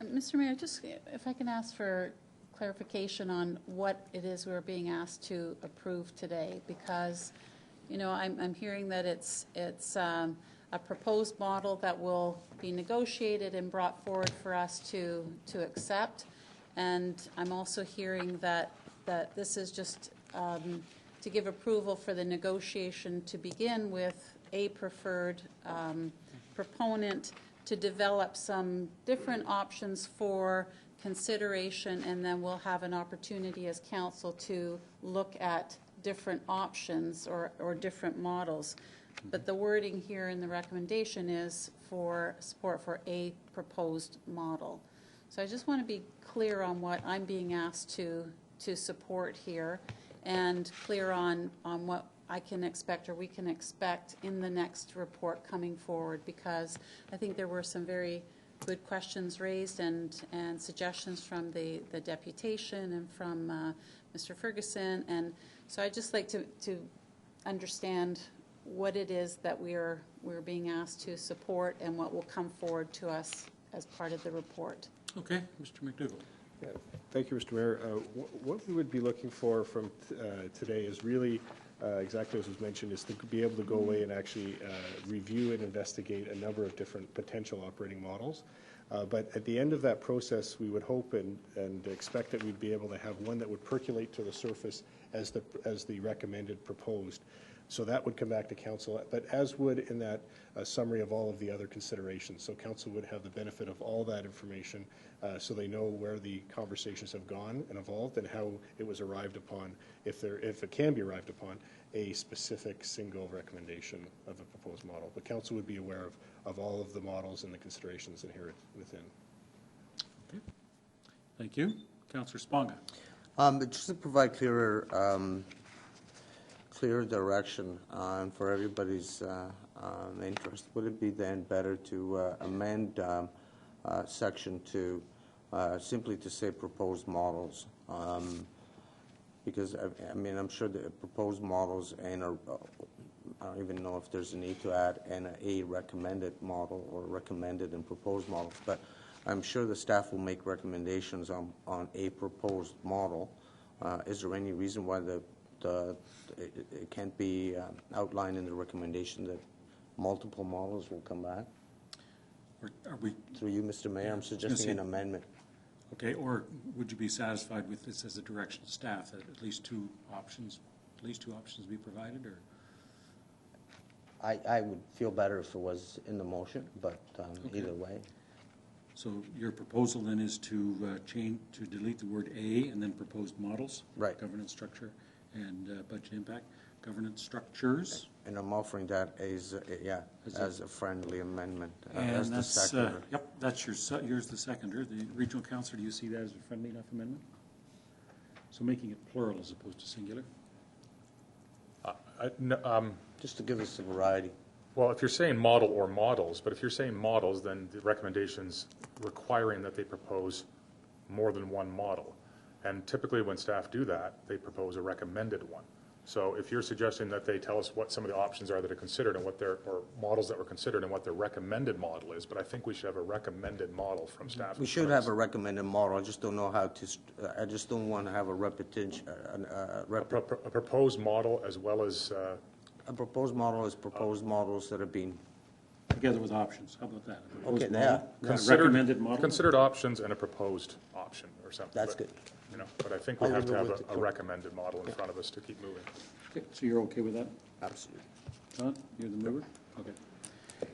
Mr. Mayor, just if I can ask for clarification on what it is we're being asked to approve today, because, you know, I'm hearing that it's a proposed model that will be negotiated and brought forward for us to accept, and I'm also hearing that this is just to give approval for the negotiation to begin with a preferred proponent to develop some different options for consideration, and then we'll have an opportunity as council to look at different options or different models. But the wording here in the recommendation is for support for a proposed model. So I just want to be clear on what I'm being asked to support here, and clear on what I can expect or we can expect in the next report coming forward, because I think there were some very good questions raised and suggestions from the deputation and from Mr. Ferguson, and so I'd just like to understand what it is that we're being asked to support and what will come forward to us as part of the report. Okay, Mr. McDougall. Yeah, thank you, Mr. Mayor. What we would be looking for from today is really exactly as was mentioned, is to be able to go away and actually review and investigate a number of different potential operating models. But at the end of that process, we would hope and expect that we'd be able to have one that would percolate to the surface as the recommended proposed. So that would come back to council, but as would in that summary of all of the other considerations. So council would have the benefit of all that information, so they know where the conversations have gone and evolved and how it was arrived upon, if it can be arrived upon, a specific single recommendation of a proposed model. But council would be aware of all of the models and the considerations inherent within. Okay. Thank you. Councillor Sponga. Just to provide clearer direction for everybody's interest, would it be then better to amend Section 2 simply to say proposed models? Because, I mean, I'm sure the proposed models and I don't even know if there's a need to add a recommended model or recommended and proposed models, but I'm sure the staff will make recommendations on a proposed model. Is there any reason why it can't be outlined in the recommendation that multiple models will come back? Are we, through you, Mr. Mayor, I'm suggesting an amendment. Okay, or would you be satisfied with this as a direction to staff, that at least two options be provided, or? I would feel better if it was in the motion, but Okay. Either way. So your proposal then is to delete the word A and then proposed models? Right. Governance structure and budget impact, governance structures? And I'm offering that as a friendly amendment. And as the that's, seconder. yep, that's yours the seconder. The regional councillor, do you see that as a friendly enough amendment? So making it plural as opposed to singular? Just to give us a variety. Well, if you're saying model or models, but if you're saying models, then the recommendations requiring that they propose more than one model. And typically when staff do that, they propose a recommended one. So if you're suggesting that they tell us what some of the options are that are considered and or models that were considered and what their recommended model is, but I think we should have a recommended model from staff. We should have a recommended model. I just don't know how to. I just don't want to have a repetition. A proposed model as well as. A proposed model is proposed models that have been together with options. How about that? A proposed Okay, model? yeah. Recommended model? Considered options and a proposed option or something. That's but, good. You know, but I think we I'll have leave to it have with a the recommended model in front of us to keep moving. Okay, so you're okay with that? Absolutely. John, you're the mover? Okay.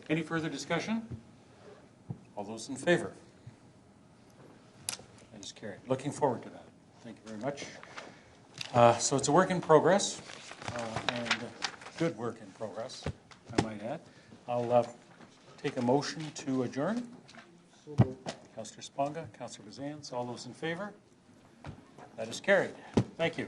Any further discussion? All those in favor? That is carried. Looking forward to that. Thank you very much. So it's a work in progress, and good work in progress, I might add. I'll take a motion to adjourn. Councillor Sponga, Councillor Bazans, all those in favor? That is carried. Thank you.